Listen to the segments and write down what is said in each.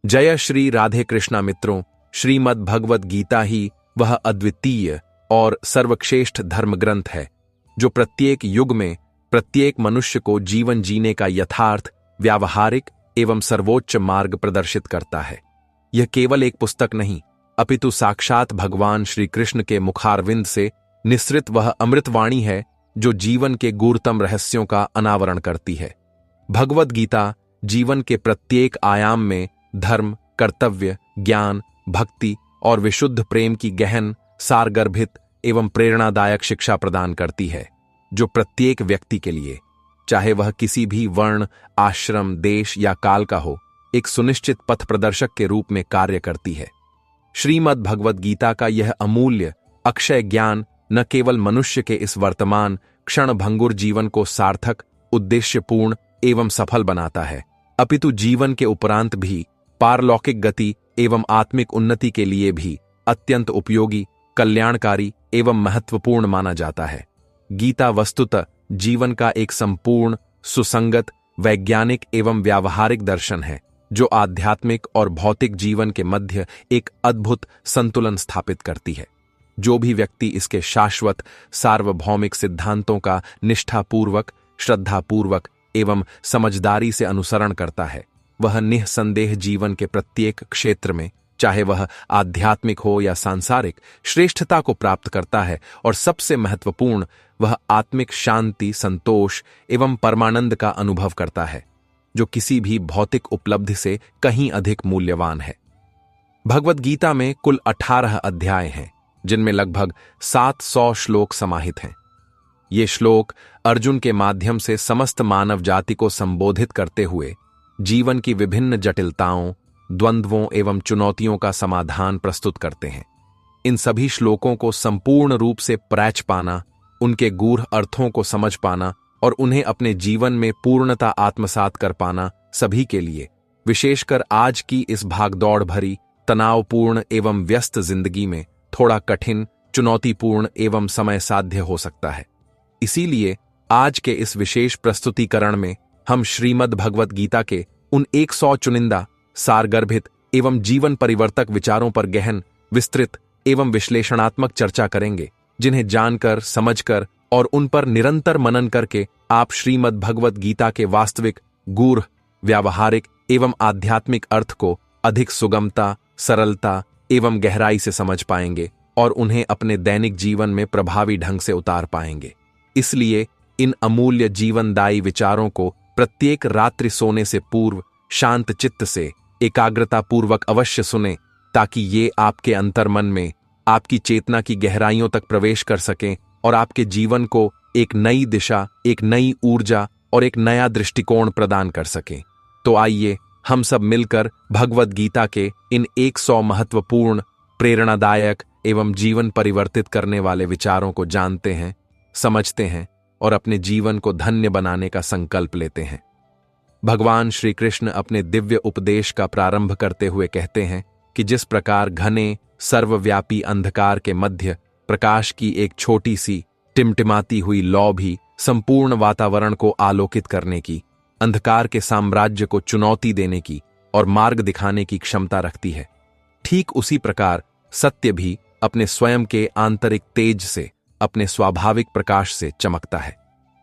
जय श्री राधे कृष्णा मित्रों। श्रीमद् भगवत गीता ही वह अद्वितीय और सर्वश्रेष्ठ धर्म ग्रंथ है जो प्रत्येक युग में प्रत्येक मनुष्य को जीवन जीने का यथार्थ, व्यावहारिक एवं सर्वोच्च मार्ग प्रदर्शित करता है। यह केवल एक पुस्तक नहीं, अपितु साक्षात भगवान श्री कृष्ण के मुखारविंद से निसृत वह अमृतवाणी है जो जीवन के गूढ़तम रहस्यों का अनावरण करती है। भगवत गीता जीवन के प्रत्येक आयाम में धर्म, कर्तव्य, ज्ञान, भक्ति और विशुद्ध प्रेम की गहन, सारगर्भित एवं प्रेरणादायक शिक्षा प्रदान करती है, जो प्रत्येक व्यक्ति के लिए, चाहे वह किसी भी वर्ण, आश्रम, देश या काल का हो, एक सुनिश्चित पथ प्रदर्शक के रूप में कार्य करती है। श्रीमद् भगवत गीता का यह अमूल्य अक्षय ज्ञान न केवल मनुष्य के इस वर्तमान क्षणभंगुर जीवन को सार्थक, उद्देश्यपूर्ण एवं सफल बनाता है, अपितु जीवन के उपरांत भी पारलौकिक गति एवं आत्मिक उन्नति के लिए भी अत्यंत उपयोगी, कल्याणकारी एवं महत्वपूर्ण माना जाता है। गीता वस्तुतः जीवन का एक संपूर्ण, सुसंगत, वैज्ञानिक एवं व्यावहारिक दर्शन है जो आध्यात्मिक और भौतिक जीवन के मध्य एक अद्भुत संतुलन स्थापित करती है। जो भी व्यक्ति इसके शाश्वत, सार्वभौमिक सिद्धांतों का निष्ठापूर्वक, श्रद्धापूर्वक एवं समझदारी से अनुसरण करता है, वह निःसंदेह जीवन के प्रत्येक क्षेत्र में, चाहे वह आध्यात्मिक हो या सांसारिक, श्रेष्ठता को प्राप्त करता है और सबसे महत्वपूर्ण, वह आत्मिक शांति, संतोष एवं परमानंद का अनुभव करता है, जो किसी भी भौतिक उपलब्धि से कहीं अधिक मूल्यवान है। भगवत गीता में कुल 18 अध्याय हैं, जिनमें लगभग 700 श्लोक समाहित हैं। ये श्लोक अर्जुन के माध्यम से समस्त मानव जाति को संबोधित करते हुए जीवन की विभिन्न जटिलताओं, द्वंद्वों एवं चुनौतियों का समाधान प्रस्तुत करते हैं। इन सभी श्लोकों को संपूर्ण रूप से परख पाना, उनके गूढ़ अर्थों को समझ पाना और उन्हें अपने जीवन में पूर्णता आत्मसात कर पाना सभी के लिए, विशेषकर आज की इस भागदौड़ भरी, तनावपूर्ण एवं व्यस्त जिंदगी में थोड़ा कठिन, चुनौतीपूर्ण एवं समय साध्य हो सकता है। इसीलिए आज के इस विशेष प्रस्तुतिकरण में हम श्रीमद् भगवत गीता के उन 100 चुनिंदा, सारगर्भित एवं जीवन परिवर्तक विचारों पर गहन, विस्तृत एवं विश्लेषणात्मक चर्चा करेंगे, जिन्हें जानकर, समझकर और उन पर निरंतर मनन करके आप श्रीमद् भगवत गीता के वास्तविक, गूढ़, व्यावहारिक एवं आध्यात्मिक अर्थ को अधिक सुगमता, सरलता एवं गहराई से समझ पाएंगे और उन्हें अपने दैनिक जीवन में प्रभावी ढंग से उतार पाएंगे। इसलिए इन अमूल्य जीवनदायी विचारों को प्रत्येक रात्रि सोने से पूर्व शांत चित्त से एकाग्रता पूर्वक अवश्य सुने, ताकि ये आपके अंतर्मन में, आपकी चेतना की गहराइयों तक प्रवेश कर सकें और आपके जीवन को एक नई दिशा, एक नई ऊर्जा और एक नया दृष्टिकोण प्रदान कर सकें। तो आइए हम सब मिलकर भगवत गीता के इन 100 महत्वपूर्ण, प्रेरणादायक एवं जीवन परिवर्तित करने वाले विचारों को जानते हैं, समझते हैं और अपने जीवन को धन्य बनाने का संकल्प लेते हैं। भगवान श्री कृष्ण अपने दिव्य उपदेश का प्रारंभ करते हुए कहते हैं कि जिस प्रकार घने, सर्वव्यापी अंधकार के मध्य प्रकाश की एक छोटी सी टिमटिमाती हुई लौ भी संपूर्ण वातावरण को आलोकित करने की, अंधकार के साम्राज्य को चुनौती देने की और मार्ग दिखाने की क्षमता रखती है, ठीक उसी प्रकार सत्य भी अपने स्वयं के आंतरिक तेज से, अपने स्वाभाविक प्रकाश से चमकता है।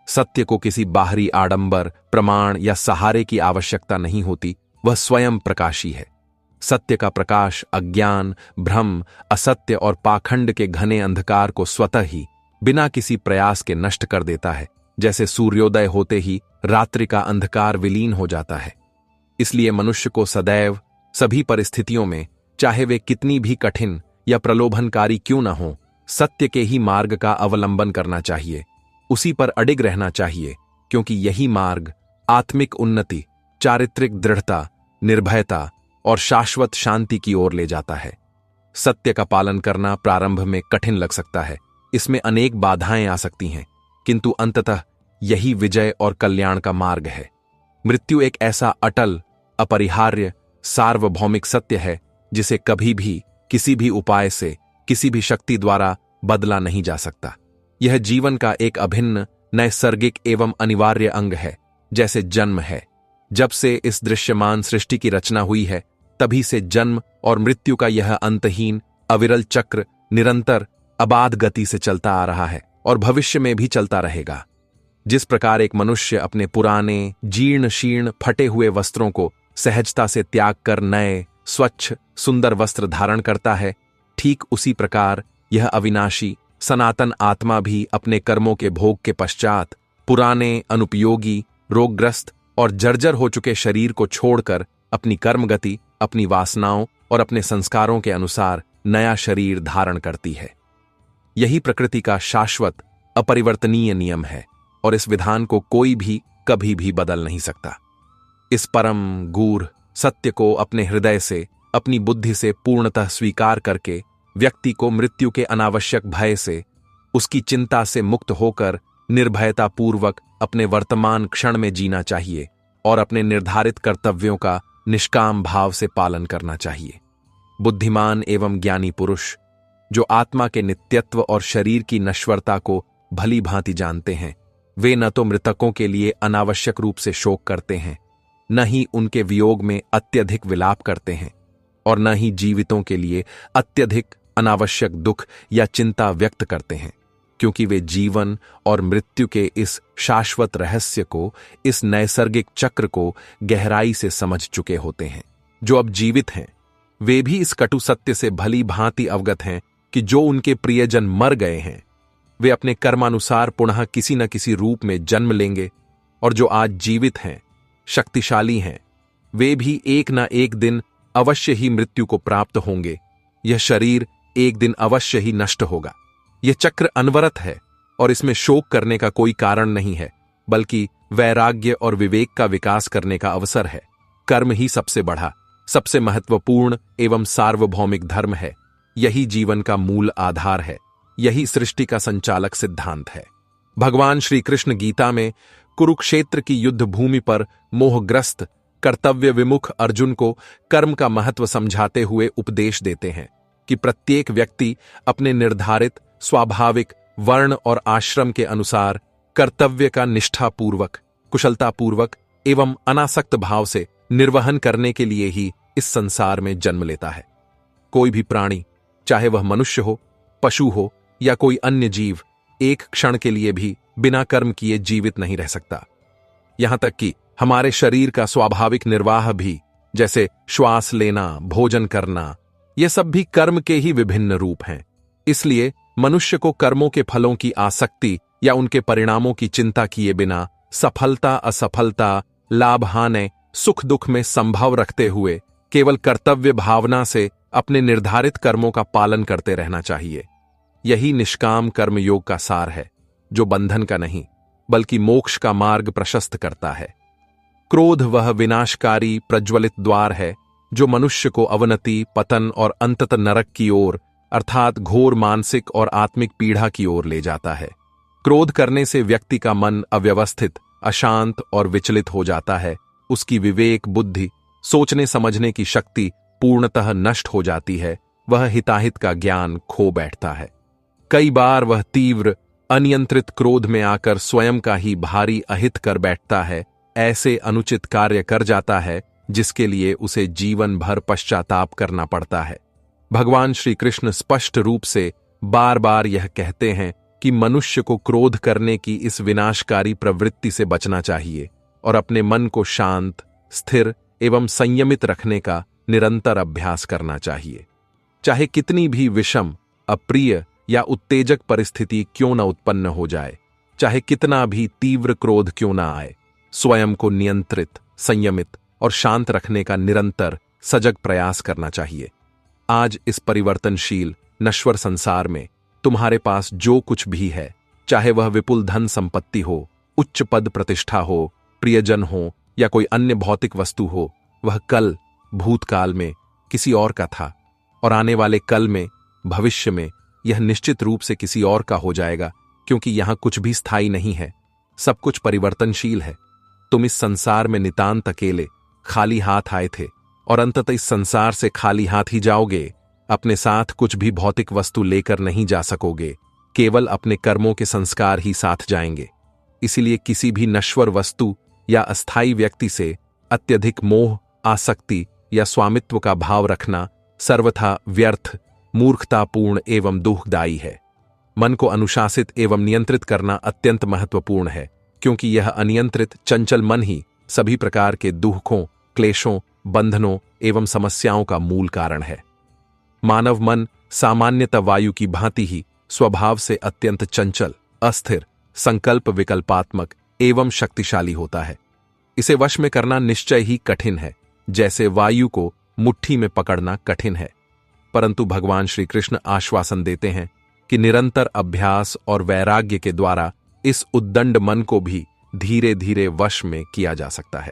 सत्य को किसी बाहरी आडंबर, प्रमाण या सहारे की आवश्यकता नहीं होती, वह स्वयं प्रकाशी है। सत्य का प्रकाश अज्ञान, भ्रम, असत्य और पाखंड के घने अंधकार को स्वतः ही, बिना किसी प्रयास के नष्ट कर देता है, जैसे सूर्योदय होते ही रात्रि का अंधकार विलीन हो जाता है। इसलिए मनुष्य को सदैव, सभी परिस्थितियों में, चाहे वे कितनी भी कठिन या प्रलोभनकारी क्यों न हो, सत्य के ही मार्ग का अवलंबन करना चाहिए, उसी पर अडिग रहना चाहिए, क्योंकि यही मार्ग आत्मिक उन्नति, चारित्रिक दृढ़ता, निर्भयता और शाश्वत शांति की ओर ले जाता है। सत्य का पालन करना प्रारंभ में कठिन लग सकता है, इसमें अनेक बाधाएं आ सकती हैं, किंतु अंततः यही विजय और कल्याण का मार्ग है। मृत्यु एक ऐसा अटल, अपरिहार्य, सार्वभौमिक सत्य है जिसे कभी भी, किसी भी उपाय से, किसी भी शक्ति द्वारा बदला नहीं जा सकता। यह जीवन का एक अभिन्न, नैसर्गिक एवं अनिवार्य अंग है, जैसे जन्म है। जब से इस दृश्यमान सृष्टि की रचना हुई है, तभी से जन्म और मृत्यु का यह अंतहीन अविरल चक्र निरंतर अबाध गति से चलता आ रहा है और भविष्य में भी चलता रहेगा। जिस प्रकार एक मनुष्य अपने पुराने जीर्ण शीर्ण फटे हुए वस्त्रों को सहजता से त्याग कर नए स्वच्छ सुंदर वस्त्र धारण करता है, ठीक उसी प्रकार यह अविनाशी सनातन आत्मा भी अपने कर्मों के भोग के पश्चात पुराने अनुपयोगी रोगग्रस्त और जर्जर हो चुके शरीर को छोड़कर अपनी कर्मगति, अपनी वासनाओं और अपने संस्कारों के अनुसार नया शरीर धारण करती है। यही प्रकृति का शाश्वत अपरिवर्तनीय नियम है और इस विधान को कोई भी कभी भी बदल नहीं सकता। इस परम गूढ़ सत्य को अपने हृदय से, अपनी बुद्धि से पूर्णतः स्वीकार करके व्यक्ति को मृत्यु के अनावश्यक भय से, उसकी चिंता से मुक्त होकर निर्भयतापूर्वक अपने वर्तमान क्षण में जीना चाहिए और अपने निर्धारित कर्तव्यों का निष्काम भाव से पालन करना चाहिए। बुद्धिमान एवं ज्ञानी पुरुष जो आत्मा के नित्यत्व और शरीर की नश्वरता को भली भांति जानते हैं, वे न तो मृतकों के लिए अनावश्यक रूप से शोक करते हैं, न ही उनके वियोग में अत्यधिक विलाप करते हैं और न ही जीवितों के लिए अत्यधिक अनावश्यक दुख या चिंता व्यक्त करते हैं, क्योंकि वे जीवन और मृत्यु के इस शाश्वत रहस्य को, इस नैसर्गिक चक्र को गहराई से समझ चुके होते हैं। जो अब जीवित हैं वे भी इस कटु सत्य से भली भांति अवगत हैं कि जो उनके प्रियजन मर गए हैं वे अपने कर्मानुसार पुनः किसी न किसी रूप में जन्म लेंगे, और जो आज जीवित हैं, शक्तिशाली हैं, वे भी एक न एक दिन अवश्य ही मृत्यु को प्राप्त होंगे। यह शरीर एक दिन अवश्य ही नष्ट होगा। यह चक्र अनवरत है और इसमें शोक करने का कोई कारण नहीं है, बल्कि वैराग्य और विवेक का विकास करने का अवसर है। कर्म ही सबसे बड़ा, सबसे महत्वपूर्ण एवं सार्वभौमिक धर्म है। यही जीवन का मूल आधार है। यही सृष्टि का संचालक सिद्धांत है। भगवान श्री कृष्ण गीता में कुरुक्षेत्र की युद्ध भूमि पर मोहग्रस्त कर्तव्य विमुख अर्जुन को कर्म का महत्व समझाते हुए उपदेश देते हैं कि प्रत्येक व्यक्ति अपने निर्धारित स्वाभाविक वर्ण और आश्रम के अनुसार कर्तव्य का निष्ठापूर्वक, कुशलतापूर्वक एवं अनासक्त भाव से निर्वहन करने के लिए ही इस संसार में जन्म लेता है। कोई भी प्राणी, चाहे वह मनुष्य हो, पशु हो या कोई अन्य जीव, एक क्षण के लिए भी बिना कर्म किए जीवित नहीं रह सकता। यहां तक कि हमारे शरीर का स्वाभाविक निर्वाह भी, जैसे श्वास लेना, भोजन करना, ये सब भी कर्म के ही विभिन्न रूप हैं। इसलिए मनुष्य को कर्मों के फलों की आसक्ति या उनके परिणामों की चिंता किए बिना सफलता असफलता, लाभ हानि, सुख दुख में संभव रखते हुए केवल कर्तव्य भावना से अपने निर्धारित कर्मों का पालन करते रहना चाहिए। यही निष्काम कर्मयोग का सार है, जो बंधन का नहीं बल्कि मोक्ष का मार्ग प्रशस्त करता है। क्रोध वह विनाशकारी प्रज्वलित द्वार है जो मनुष्य को अवनति, पतन और अंततः नरक की ओर, अर्थात घोर मानसिक और आत्मिक पीड़ा की ओर ले जाता है। क्रोध करने से व्यक्ति का मन अव्यवस्थित, अशांत और विचलित हो जाता है। उसकी विवेक बुद्धि, सोचने समझने की शक्ति पूर्णतः नष्ट हो जाती है। वह हिताहित का ज्ञान खो बैठता है। कई बार वह तीव्र अनियंत्रित क्रोध में आकर स्वयं का ही भारी अहित कर बैठता है। ऐसे अनुचित कार्य कर जाता है जिसके लिए उसे जीवन भर पश्चाताप करना पड़ता है। भगवान श्री कृष्ण स्पष्ट रूप से बार बार यह कहते हैं कि मनुष्य को क्रोध करने की इस विनाशकारी प्रवृत्ति से बचना चाहिए और अपने मन को शांत, स्थिर एवं संयमित रखने का निरंतर अभ्यास करना चाहिए। चाहे कितनी भी विषम, अप्रिय या उत्तेजक परिस्थिति क्यों न उत्पन्न हो जाए, चाहे कितना भी तीव्र क्रोध क्यों न आए, स्वयं को नियंत्रित, संयमित और शांत रखने का निरंतर सजग प्रयास करना चाहिए। आज इस परिवर्तनशील नश्वर संसार में तुम्हारे पास जो कुछ भी है, चाहे वह विपुल धन संपत्ति हो, उच्च पद प्रतिष्ठा हो, प्रियजन हो या कोई अन्य भौतिक वस्तु हो, वह कल भूतकाल में किसी और का था और आने वाले कल में, भविष्य में यह निश्चित रूप से किसी और का हो जाएगा, क्योंकि यहां कुछ भी स्थायी नहीं है। सब कुछ परिवर्तनशील है। तुम इस संसार में नितांत अकेले खाली हाथ आए थे और अंततः इस संसार से खाली हाथ ही जाओगे। अपने साथ कुछ भी भौतिक वस्तु लेकर नहीं जा सकोगे, केवल अपने कर्मों के संस्कार ही साथ जाएंगे। इसीलिए किसी भी नश्वर वस्तु या अस्थायी व्यक्ति से अत्यधिक मोह, आसक्ति या स्वामित्व का भाव रखना सर्वथा व्यर्थ, मूर्खतापूर्ण एवं दुखदायी है। मन को अनुशासित एवं नियंत्रित करना अत्यंत महत्वपूर्ण है, क्योंकि यह अनियंत्रित चंचल मन ही सभी प्रकार के दुखों, क्लेशों, बंधनों एवं समस्याओं का मूल कारण है। मानव मन सामान्यतः वायु की भांति ही स्वभाव से अत्यंत चंचल, अस्थिर, संकल्प विकल्पात्मक एवं शक्तिशाली होता है। इसे वश में करना निश्चय ही कठिन है, जैसे वायु को मुट्ठी में पकड़ना कठिन है। परंतु भगवान श्री कृष्ण आश्वासन देते हैं कि निरंतर अभ्यास और वैराग्य के द्वारा इस उद्दंड मन को भी धीरे धीरे वश में किया जा सकता है।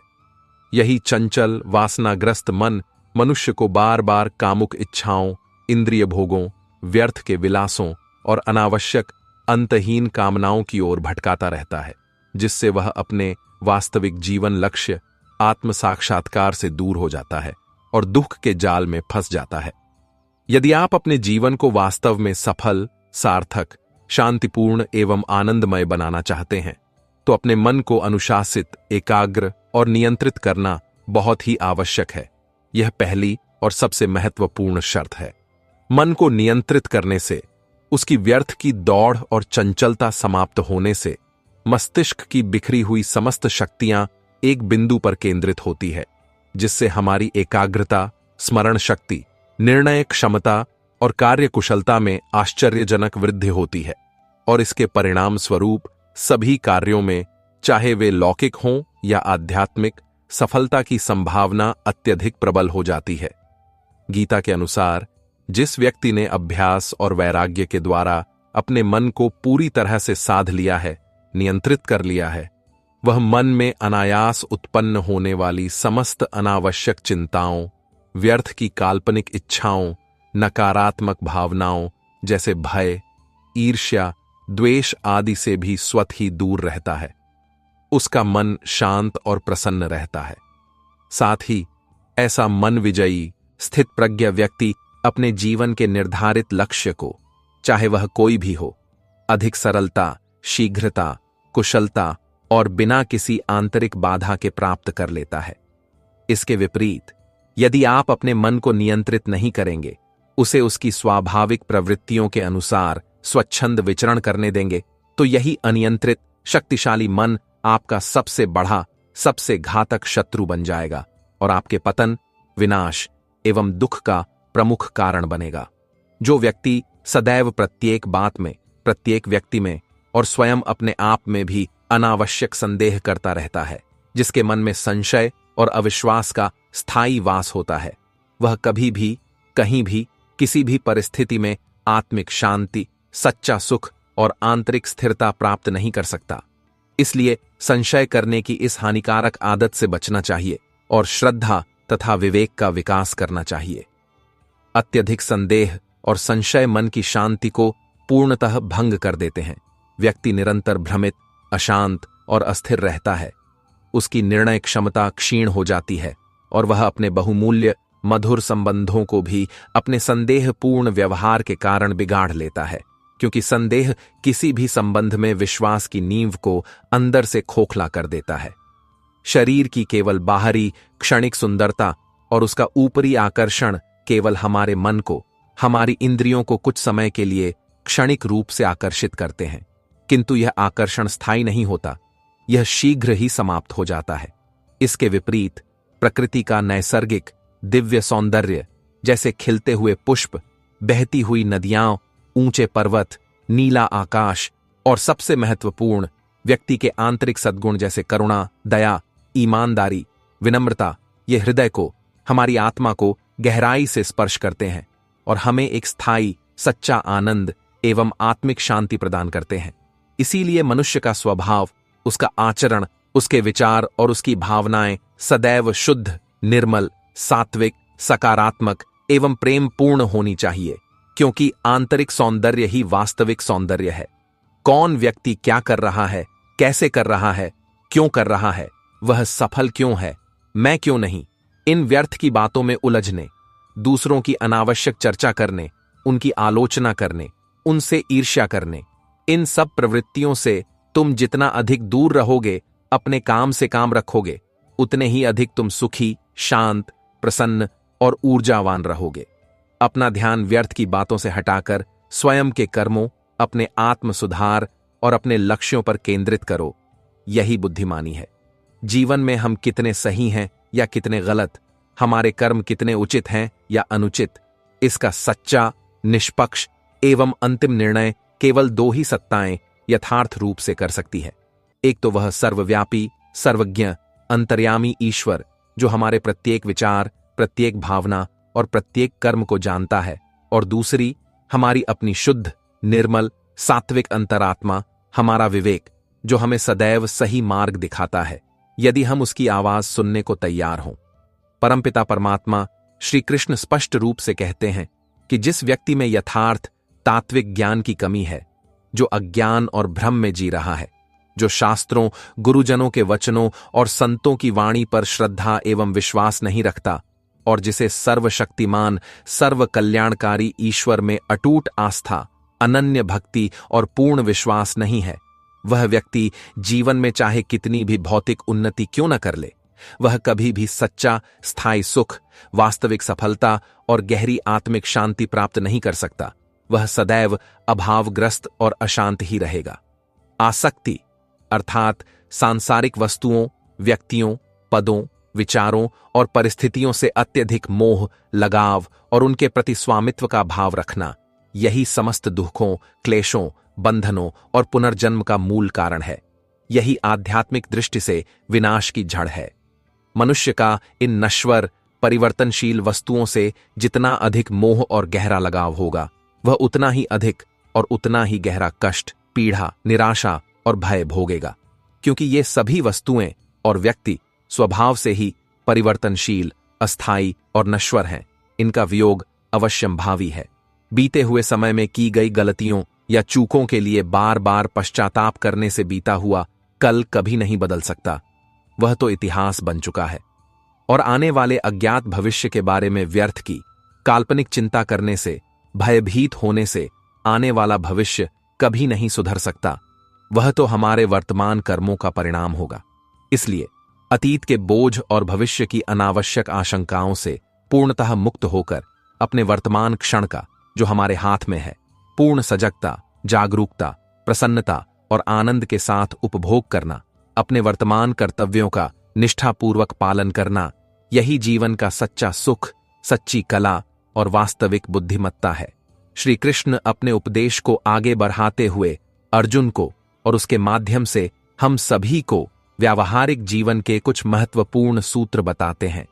यही चंचल वासनाग्रस्त मन मनुष्य को बार बार कामुक इच्छाओं, इंद्रिय भोगों, व्यर्थ के विलासों और अनावश्यक अंतहीन कामनाओं की ओर भटकाता रहता है, जिससे वह अपने वास्तविक जीवन लक्ष्य आत्म साक्षात्कार से दूर हो जाता है और दुख के जाल में फंस जाता है। यदि आप अपने जीवन को वास्तव में सफल, सार्थक, शांतिपूर्ण एवं आनंदमय बनाना चाहते हैं, तो अपने मन को अनुशासित, एकाग्र और नियंत्रित करना बहुत ही आवश्यक है। यह पहली और सबसे महत्वपूर्ण शर्त है। मन को नियंत्रित करने से, उसकी व्यर्थ की दौड़ और चंचलता समाप्त होने से मस्तिष्क की बिखरी हुई समस्त शक्तियां एक बिंदु पर केंद्रित होती है, जिससे हमारी एकाग्रता, स्मरण शक्ति, निर्णय क्षमता और कार्यकुशलता में आश्चर्यजनक वृद्धि होती है और इसके परिणाम स्वरूप सभी कार्यों में, चाहे वे लौकिक हों या आध्यात्मिक, सफलता की संभावना अत्यधिक प्रबल हो जाती है। गीता के अनुसार जिस व्यक्ति ने अभ्यास और वैराग्य के द्वारा अपने मन को पूरी तरह से साध लिया है, नियंत्रित कर लिया है, वह मन में अनायास उत्पन्न होने वाली समस्त अनावश्यक चिंताओं, व्यर्थ की काल्पनिक इच्छाओं, नकारात्मक भावनाओं जैसे भय, ईर्ष्या, द्वेष आदि से भी स्वतः ही दूर रहता है। उसका मन शांत और प्रसन्न रहता है। साथ ही ऐसा मन विजयी, स्थित प्रज्ञ व्यक्ति अपने जीवन के निर्धारित लक्ष्य को, चाहे वह कोई भी हो, अधिक सरलता, शीघ्रता, कुशलता और बिना किसी आंतरिक बाधा के प्राप्त कर लेता है। इसके विपरीत, यदि आप अपने मन को नियंत्रित नहीं करेंगे, उसे उसकी स्वाभाविक प्रवृत्तियों के अनुसार स्वच्छंद विचरण करने देंगे, तो यही अनियंत्रित शक्तिशाली मन आपका सबसे बड़ा, सबसे घातक शत्रु बन जाएगा और आपके पतन, विनाश एवं दुख का प्रमुख कारण बनेगा। जो व्यक्ति सदैव प्रत्येक बात में, प्रत्येक व्यक्ति में और स्वयं अपने आप में भी अनावश्यक संदेह करता रहता है, जिसके मन में संशय और अविश्वास का स्थायी वास होता है, वह कभी भी, कहीं भी, किसी भी परिस्थिति में आत्मिक शांति, सच्चा सुख और आंतरिक स्थिरता प्राप्त नहीं कर सकता। इसलिए संशय करने की इस हानिकारक आदत से बचना चाहिए और श्रद्धा तथा विवेक का विकास करना चाहिए। अत्यधिक संदेह और संशय मन की शांति को पूर्णतः भंग कर देते हैं। व्यक्ति निरंतर भ्रमित, अशांत और अस्थिर रहता है। उसकी निर्णय क्षमता क्षीण हो जाती है और वह अपने बहुमूल्य मधुर संबंधों को भी अपने संदेहपूर्ण व्यवहार के कारण बिगाड़ लेता है, क्योंकि संदेह किसी भी संबंध में विश्वास की नींव को अंदर से खोखला कर देता है। शरीर की केवल बाहरी क्षणिक सुंदरता और उसका ऊपरी आकर्षण केवल हमारे मन को, हमारी इंद्रियों को कुछ समय के लिए क्षणिक रूप से आकर्षित करते हैं, किंतु यह आकर्षण स्थायी नहीं होता, यह शीघ्र ही समाप्त हो जाता है। इसके विपरीत प्रकृति का नैसर्गिक दिव्य सौंदर्य, जैसे खिलते हुए पुष्प, बहती हुई नदियां, ऊंचे पर्वत, नीला आकाश और सबसे महत्वपूर्ण व्यक्ति के आंतरिक सद्गुण जैसे करुणा, दया, ईमानदारी, विनम्रता, ये हृदय को, हमारी आत्मा को गहराई से स्पर्श करते हैं और हमें एक स्थायी, सच्चा आनंद एवं आत्मिक शांति प्रदान करते हैं। इसीलिए मनुष्य का स्वभाव, उसका आचरण, उसके विचार और उसकी भावनाएं सदैव शुद्ध, निर्मल, सात्विक, सकारात्मक एवं प्रेमपूर्ण होनी चाहिए, क्योंकि आंतरिक सौंदर्य ही वास्तविक सौंदर्य है। कौन व्यक्ति क्या कर रहा है, कैसे कर रहा है, क्यों कर रहा है, वह सफल क्यों है, मैं क्यों नहीं, इन व्यर्थ की बातों में उलझने, दूसरों की अनावश्यक चर्चा करने, उनकी आलोचना करने, उनसे ईर्ष्या करने, इन सब प्रवृत्तियों से तुम जितना अधिक दूर रहोगे, अपने काम से काम रखोगे, उतने ही अधिक तुम सुखी, शांत, प्रसन्न और ऊर्जावान रहोगे। अपना ध्यान व्यर्थ की बातों से हटाकर स्वयं के कर्मों, अपने आत्म सुधार और अपने लक्ष्यों पर केंद्रित करो। यही बुद्धिमानी है। जीवन में हम कितने सही हैं या कितने गलत, हमारे कर्म कितने उचित हैं या अनुचित, इसका सच्चा, निष्पक्ष एवं अंतिम निर्णय केवल दो ही सत्ताएं यथार्थ रूप से कर सकती है। एक तो वह सर्वव्यापी, सर्वज्ञ, अंतर्यामी ईश्वर जो हमारे प्रत्येक विचार, प्रत्येक भावना और प्रत्येक कर्म को जानता है, और दूसरी हमारी अपनी शुद्ध, निर्मल, सात्विक अंतरात्मा, हमारा विवेक जो हमें सदैव सही मार्ग दिखाता है यदि हम उसकी आवाज सुनने को तैयार हों। परमपिता परमात्मा श्री कृष्ण स्पष्ट रूप से कहते हैं कि जिस व्यक्ति में यथार्थ तात्विक ज्ञान की कमी है, जो अज्ञान और भ्रम में जी रहा है, जो शास्त्रों, गुरुजनों के वचनों और संतों की वाणी पर श्रद्धा एवं विश्वास नहीं रखता, और जिसे सर्वशक्तिमान, सर्व कल्याणकारी ईश्वर में अटूट आस्था, अनन्य भक्ति और पूर्ण विश्वास नहीं है, वह व्यक्ति जीवन में चाहे कितनी भी भौतिक उन्नति क्यों न कर ले, वह कभी भी सच्चा, स्थायी सुख, वास्तविक सफलता और गहरी आत्मिक शांति प्राप्त नहीं कर सकता। वह सदैव अभावग्रस्त और अशांत ही रहेगा। आसक्ति अर्थात सांसारिक वस्तुओं, व्यक्तियों, पदों, विचारों और परिस्थितियों से अत्यधिक मोह, लगाव और उनके प्रति स्वामित्व का भाव रखना, यही समस्त दुखों, क्लेशों, बंधनों और पुनर्जन्म का मूल कारण है। यही आध्यात्मिक दृष्टि से विनाश की जड़ है। मनुष्य का इन नश्वर, परिवर्तनशील वस्तुओं से जितना अधिक मोह और गहरा लगाव होगा, वह उतना ही अधिक और उतना ही गहरा कष्ट, पीड़ा, निराशा और भय भोगेगा, क्योंकि ये सभी वस्तुएं और व्यक्ति स्वभाव से ही परिवर्तनशील, अस्थायी और नश्वर हैं। इनका वियोग अवश्यंभावी है। बीते हुए समय में की गई गलतियों या चूकों के लिए बार बार पश्चाताप करने से बीता हुआ कल कभी नहीं बदल सकता। वह तो इतिहास बन चुका है, और आने वाले अज्ञात भविष्य के बारे में व्यर्थ की, काल्पनिक चिंता करने से, भयभीत होने से आने वाला भविष्य कभी नहीं सुधर सकता। वह तो हमारे वर्तमान कर्मों का परिणाम होगा। इसलिए अतीत के बोझ और भविष्य की अनावश्यक आशंकाओं से पूर्णतः मुक्त होकर अपने वर्तमान क्षण का, जो हमारे हाथ में है, पूर्ण सजगता, जागरूकता, प्रसन्नता और आनंद के साथ उपभोग करना, अपने वर्तमान कर्तव्यों का निष्ठापूर्वक पालन करना, यही जीवन का सच्चा सुख, सच्ची कला और वास्तविक बुद्धिमत्ता है। श्री कृष्ण अपने उपदेश को आगे बढ़ाते हुए अर्जुन को और उसके माध्यम से हम सभी को व्यावहारिक जीवन के कुछ महत्वपूर्ण सूत्र बताते हैं।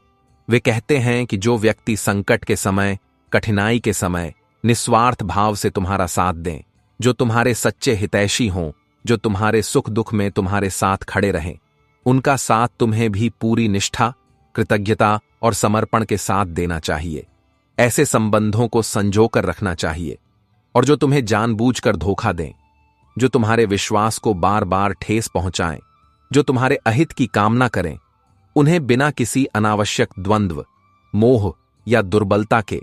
वे कहते हैं कि जो व्यक्ति संकट के समय, कठिनाई के समय निस्वार्थ भाव से तुम्हारा साथ दें, जो तुम्हारे सच्चे हितैषी हों, जो तुम्हारे सुख दुख में तुम्हारे साथ खड़े रहें, उनका साथ तुम्हें भी पूरी निष्ठा, कृतज्ञता और समर्पण के साथ देना चाहिए। ऐसे संबंधों को संजोकर रखना चाहिए। और जो तुम्हें जानबूझकर धोखा दें, जो तुम्हारे विश्वास को बार बार ठेस पहुंचाएं, जो तुम्हारे अहित की कामना करें, उन्हें बिना किसी अनावश्यक द्वंद्व, मोह या दुर्बलता के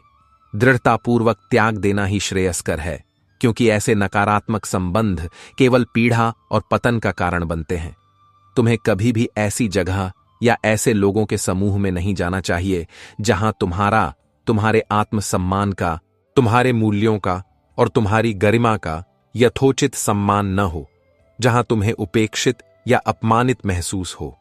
दृढ़तापूर्वक त्याग देना ही श्रेयस्कर है, क्योंकि ऐसे नकारात्मक संबंध केवल पीड़ा और पतन का कारण बनते हैं। तुम्हें कभी भी ऐसी जगह या ऐसे लोगों के समूह में नहीं जाना चाहिए जहां तुम्हारे आत्मसम्मान का, तुम्हारे मूल्यों का और तुम्हारी गरिमा का यथोचित सम्मान न हो, जहां तुम्हें उपेक्षित या अपमानित महसूस हो।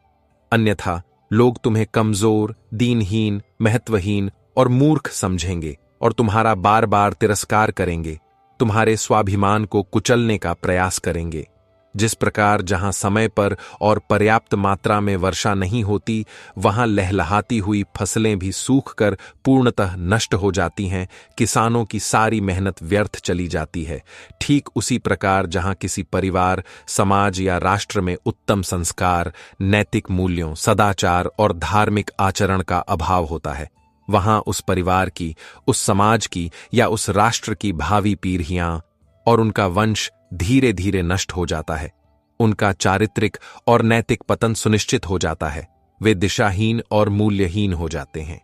अन्यथा लोग तुम्हें कमजोर, दीनहीन, महत्वहीन और मूर्ख समझेंगे और तुम्हारा बार बार तिरस्कार करेंगे, तुम्हारे स्वाभिमान को कुचलने का प्रयास करेंगे। जिस प्रकार जहां समय पर और पर्याप्त मात्रा में वर्षा नहीं होती, वहां लहलहाती हुई फसलें भी सूखकर पूर्णतः नष्ट हो जाती हैं, किसानों की सारी मेहनत व्यर्थ चली जाती है। ठीक उसी प्रकार जहां किसी परिवार, समाज या राष्ट्र में उत्तम संस्कार, नैतिक मूल्यों, सदाचार और धार्मिक आचरण का अभाव होता है, वहां उस परिवार की, उस समाज की या उस राष्ट्र की भावी पीढ़ियां और उनका वंश धीरे धीरे नष्ट हो जाता है। उनका चारित्रिक और नैतिक पतन सुनिश्चित हो जाता है। वे दिशाहीन और मूल्यहीन हो जाते हैं।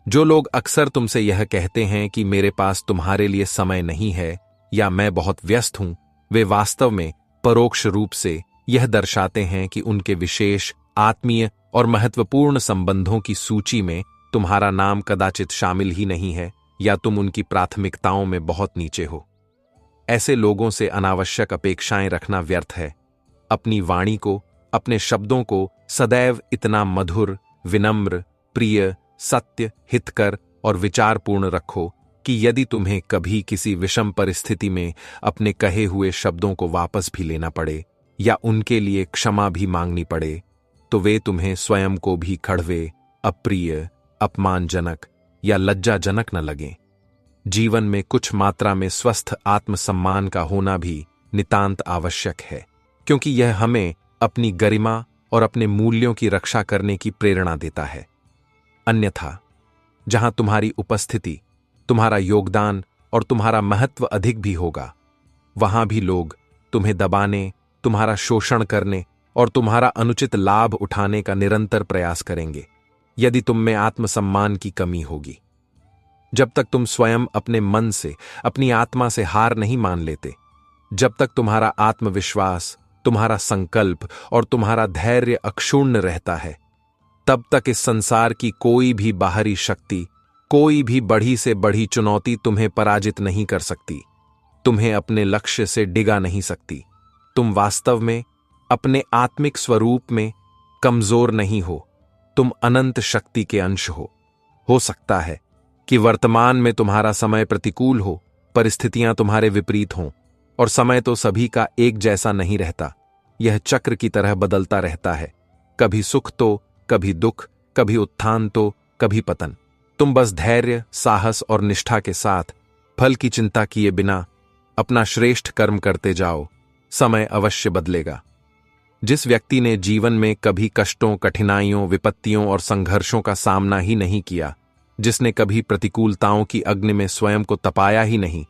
जो लोग अक्सर तुमसे यह कहते हैं कि मेरे पास तुम्हारे लिए समय नहीं है या मैं बहुत व्यस्त हूं, वे वास्तव में परोक्ष रूप से यह दर्शाते हैं कि उनके विशेष, आत्मीय और महत्वपूर्ण संबंधों की सूची में तुम्हारा नाम कदाचित शामिल ही नहीं है या तुम उनकी प्राथमिकताओं में बहुत नीचे हो। ऐसे लोगों से अनावश्यक अपेक्षाएं रखना व्यर्थ है। अपनी वाणी को, अपने शब्दों को सदैव इतना मधुर, विनम्र, प्रिय, सत्य, हितकर और विचारपूर्ण रखो कि यदि तुम्हें कभी किसी विषम परिस्थिति में अपने कहे हुए शब्दों को वापस भी लेना पड़े या उनके लिए क्षमा भी मांगनी पड़े, तो वे तुम्हें स्वयं को भी कड़वे, अप्रिय, अपमानजनक या लज्जाजनक न लगें। जीवन में कुछ मात्रा में स्वस्थ आत्मसम्मान का होना भी नितांत आवश्यक है, क्योंकि यह हमें अपनी गरिमा और अपने मूल्यों की रक्षा करने की प्रेरणा देता है। अन्यथा जहां तुम्हारी उपस्थिति, तुम्हारा योगदान और तुम्हारा महत्व अधिक भी होगा, वहां भी लोग तुम्हें दबाने, तुम्हारा शोषण करने और तुम्हारा अनुचित लाभ उठाने का निरंतर प्रयास करेंगे यदि तुम में आत्मसम्मान की कमी होगी। जब तक तुम स्वयं अपने मन से, अपनी आत्मा से हार नहीं मान लेते, जब तक तुम्हारा आत्मविश्वास, तुम्हारा संकल्प और तुम्हारा धैर्य अक्षुण्ण रहता है, तब तक इस संसार की कोई भी बाहरी शक्ति, कोई भी बढ़ी से बढ़ी चुनौती तुम्हें पराजित नहीं कर सकती, तुम्हें अपने लक्ष्य से डिगा नहीं सकती। तुम वास्तव में अपने आत्मिक स्वरूप में कमजोर नहीं हो, तुम अनंत शक्ति के अंश हो। हो सकता है कि वर्तमान में तुम्हारा समय प्रतिकूल हो, परिस्थितियां तुम्हारे विपरीत हों, और समय तो सभी का एक जैसा नहीं रहता। यह चक्र की तरह बदलता रहता है, कभी सुख तो कभी दुख, कभी उत्थान तो कभी पतन। तुम बस धैर्य, साहस और निष्ठा के साथ फल की चिंता किए बिना अपना श्रेष्ठ कर्म करते जाओ, समय अवश्य बदलेगा। जिस व्यक्ति ने जीवन में कभी कष्टों, कठिनाइयों, विपत्तियों और संघर्षों का सामना ही नहीं किया, जिसने कभी प्रतिकूलताओं की अग्नि में स्वयं को तपाया ही नहीं,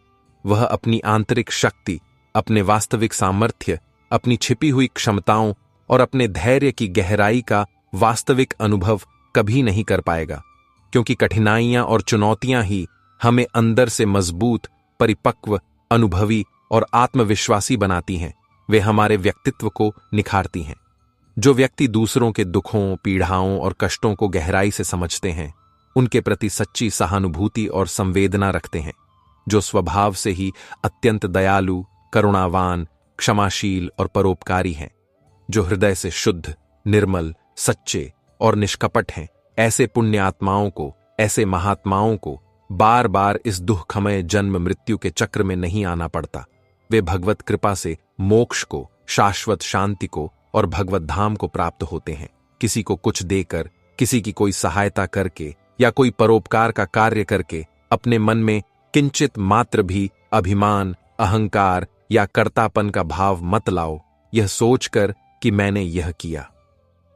वह अपनी आंतरिक शक्ति, अपने वास्तविक सामर्थ्य, अपनी छिपी हुई क्षमताओं और अपने धैर्य की गहराई का वास्तविक अनुभव कभी नहीं कर पाएगा, क्योंकि कठिनाइयां और चुनौतियां ही हमें अंदर से मजबूत, परिपक्व, अनुभवी और आत्मविश्वासी बनाती हैं। वे हमारे व्यक्तित्व को निखारती हैं। जो व्यक्ति दूसरों के दुखों, पीड़ाओं और कष्टों को गहराई से समझते हैं, उनके प्रति सच्ची सहानुभूति और संवेदना रखते हैं, जो स्वभाव से ही अत्यंत दयालु, करुणावान, क्षमाशील और परोपकारी हैं, जो हृदय से शुद्ध, निर्मल, सच्चे और निष्कपट हैं, ऐसे पुण्य आत्माओं को, ऐसे महात्माओं को बार बार इस दुखमय जन्म मृत्यु के चक्र में नहीं आना पड़ता। वे भगवत कृपा से मोक्ष को, शाश्वत शांति को और भगवत धाम को प्राप्त होते हैं। किसी को कुछ देकर, किसी की कोई सहायता करके या कोई परोपकार का कार्य करके अपने मन में किंचित मात्र भी अभिमान, अहंकार या कर्तापन का भाव मत लाओ, यह सोचकर कि मैंने यह किया।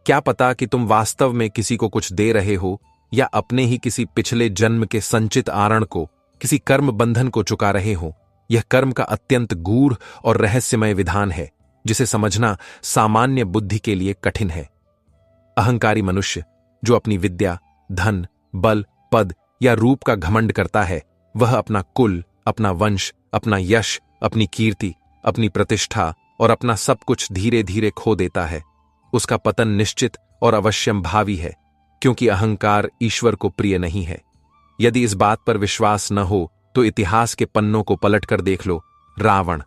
क्या पता कि तुम वास्तव में किसी को कुछ दे रहे हो या अपने ही किसी पिछले जन्म के संचित आरण को, किसी कर्म बंधन को चुका रहे हो। यह कर्म का अत्यंत गूढ़ और रहस्यमय विधान है, जिसे समझना सामान्य बुद्धि के लिए कठिन है। अहंकारी मनुष्य जो अपनी विद्या, धन, बल, पद या रूप का घमंड करता है, वह अपना कुल, अपना वंश, अपना यश, अपनी कीर्ति, अपनी प्रतिष्ठा और अपना सब कुछ धीरे धीरे खो देता है। उसका पतन निश्चित और अवश्यम भावी है, क्योंकि अहंकार ईश्वर को प्रिय नहीं है। यदि इस बात पर विश्वास न हो तो इतिहास के पन्नों को पलटकर देख लो। रावण,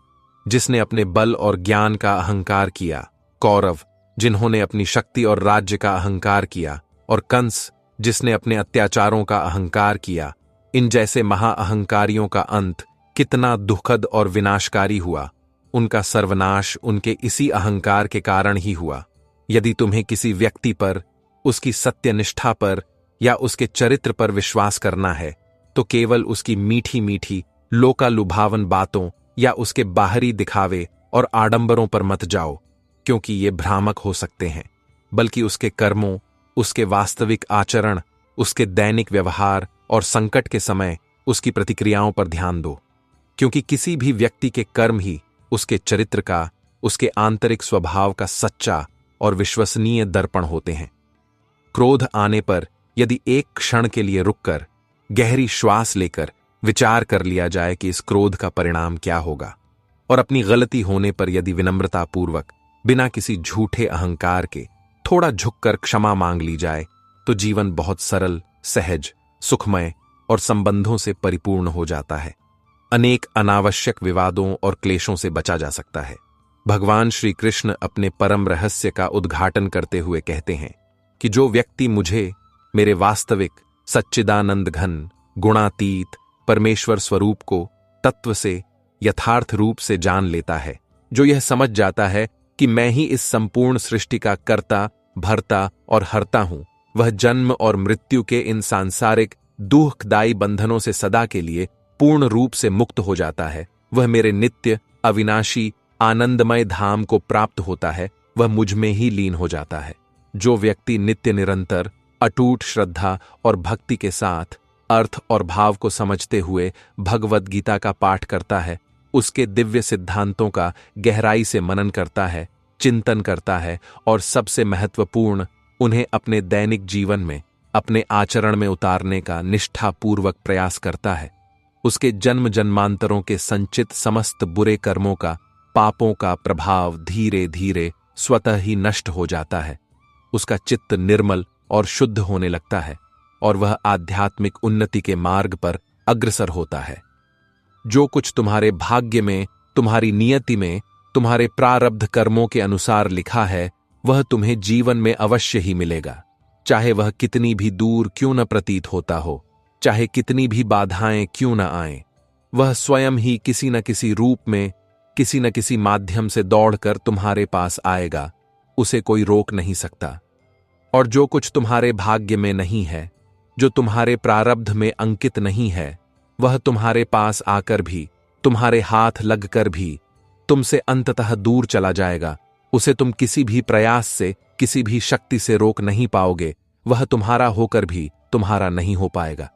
जिसने अपने बल और ज्ञान का अहंकार किया, कौरव, जिन्होंने अपनी शक्ति और राज्य का अहंकार किया, और कंस, जिसने अपने अत्याचारों का अहंकार किया, इन जैसे महाअहंकारियों का अंत कितना दुखद और विनाशकारी हुआ। उनका सर्वनाश उनके इसी अहंकार के कारण ही हुआ। यदि तुम्हें किसी व्यक्ति पर, उसकी सत्यनिष्ठा पर या उसके चरित्र पर विश्वास करना है, तो केवल उसकी मीठी मीठी लोकालुभावन बातों या उसके बाहरी दिखावे और आडंबरों पर मत जाओ, क्योंकि ये भ्रामक हो सकते हैं, बल्कि उसके कर्मों, उसके वास्तविक आचरण, उसके दैनिक व्यवहार और संकट के समय उसकी प्रतिक्रियाओं पर ध्यान दो, क्योंकि किसी भी व्यक्ति के कर्म ही उसके चरित्र का, उसके आंतरिक स्वभाव का सच्चा और विश्वसनीय दर्पण होते हैं। क्रोध आने पर यदि एक क्षण के लिए रुककर, गहरी श्वास लेकर विचार कर लिया जाए कि इस क्रोध का परिणाम क्या होगा, और अपनी गलती होने पर यदि विनम्रतापूर्वक, बिना किसी झूठे अहंकार के, थोड़ा झुककर क्षमा मांग ली जाए, तो जीवन बहुत सरल, सहज, सुखमय और संबंधों से परिपूर्ण हो जाता है। अनेक अनावश्यक विवादों और क्लेशों से बचा जा सकता है। भगवान श्री कृष्ण अपने परम रहस्य का उद्घाटन करते हुए कहते हैं कि जो व्यक्ति मुझे, मेरे वास्तविक सच्चिदानंद घन गुणातीत परमेश्वर स्वरूप को तत्व से यथार्थ रूप से जान लेता है, जो यह समझ जाता है कि मैं ही इस संपूर्ण सृष्टि का कर्ता, भर्ता और हर्ता हूं, वह जन्म और मृत्यु के इन सांसारिक दुखदायी बंधनों से सदा के लिए पूर्ण रूप से मुक्त हो जाता है। वह मेरे नित्य अविनाशी आनंदमय धाम को प्राप्त होता है, वह मुझ में ही लीन हो जाता है। जो व्यक्ति नित्य निरंतर अटूट श्रद्धा और भक्ति के साथ अर्थ और भाव को समझते हुए भगवद गीता का पाठ करता है, उसके दिव्य सिद्धांतों का गहराई से मनन करता है, चिंतन करता है और सबसे महत्वपूर्ण, उन्हें अपने दैनिक जीवन में, अपने आचरण में उतारने का निष्ठापूर्वक प्रयास करता है, उसके जन्म जन्मांतरों के संचित समस्त बुरे कर्मों का, पापों का प्रभाव धीरे धीरे स्वतः ही नष्ट हो जाता है। उसका चित्त निर्मल और शुद्ध होने लगता है और वह आध्यात्मिक उन्नति के मार्ग पर अग्रसर होता है। जो कुछ तुम्हारे भाग्य में, तुम्हारी नियति में, तुम्हारे प्रारब्ध कर्मों के अनुसार लिखा है, वह तुम्हें जीवन में अवश्य ही मिलेगा, चाहे वह कितनी भी दूर क्यों न प्रतीत होता हो, चाहे कितनी भी बाधाएं क्यों न आएं। वह स्वयं ही किसी न किसी रूप में, किसी न किसी माध्यम से दौड़कर तुम्हारे पास आएगा, उसे कोई रोक नहीं सकता। और जो कुछ तुम्हारे भाग्य में नहीं है, जो तुम्हारे प्रारब्ध में अंकित नहीं है, वह तुम्हारे पास आकर भी, तुम्हारे हाथ लगकर भी तुमसे अंततः दूर चला जाएगा। उसे तुम किसी भी प्रयास से, किसी भी शक्ति से रोक नहीं पाओगे, वह तुम्हारा होकर भी तुम्हारा नहीं हो पाएगा।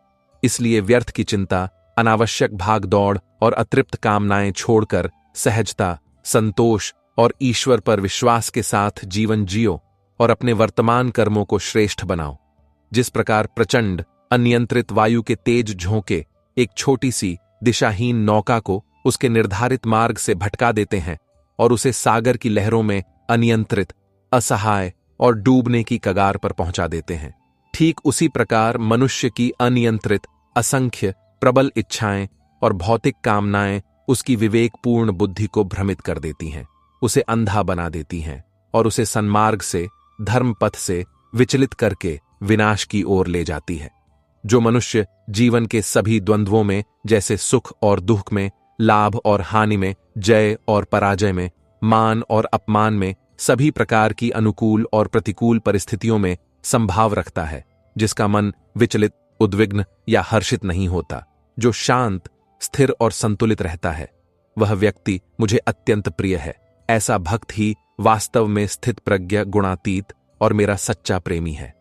इसलिए व्यर्थ की चिंता, अनावश्यक भाग दौड़ और अतृप्त कामनाएं छोड़कर सहजता, संतोष और ईश्वर पर विश्वास के साथ जीवन जियो और अपने वर्तमान कर्मों को श्रेष्ठ बनाओ। जिस प्रकार प्रचंड अनियंत्रित वायु के तेज झोंके एक छोटी सी दिशाहीन नौका को उसके निर्धारित मार्ग से भटका देते हैं और उसे सागर की लहरों में अनियंत्रित, असहाय और डूबने की कगार पर पहुंचा देते हैं, ठीक उसी प्रकार मनुष्य की अनियंत्रित असंख्य प्रबल इच्छाएं और भौतिक कामनाएं उसकी विवेकपूर्ण बुद्धि को भ्रमित कर देती हैं, उसे अंधा बना देती हैं और उसे सन्मार्ग से, धर्म पथ से विचलित करके विनाश की ओर ले जाती है। जो मनुष्य जीवन के सभी द्वंद्वों में, जैसे सुख और दुख में, लाभ और हानि में, जय और पराजय में, मान और अपमान में, सभी प्रकार की अनुकूल और प्रतिकूल परिस्थितियों में संभाव रखता है, जिसका मन विचलित, उद्विग्न या हर्षित नहीं होता, जो शांत, स्थिर और संतुलित रहता है, वह व्यक्ति मुझे अत्यंत प्रिय है। ऐसा भक्त ही वास्तव में स्थित प्रज्ञ, गुणातीत और मेरा सच्चा प्रेमी है।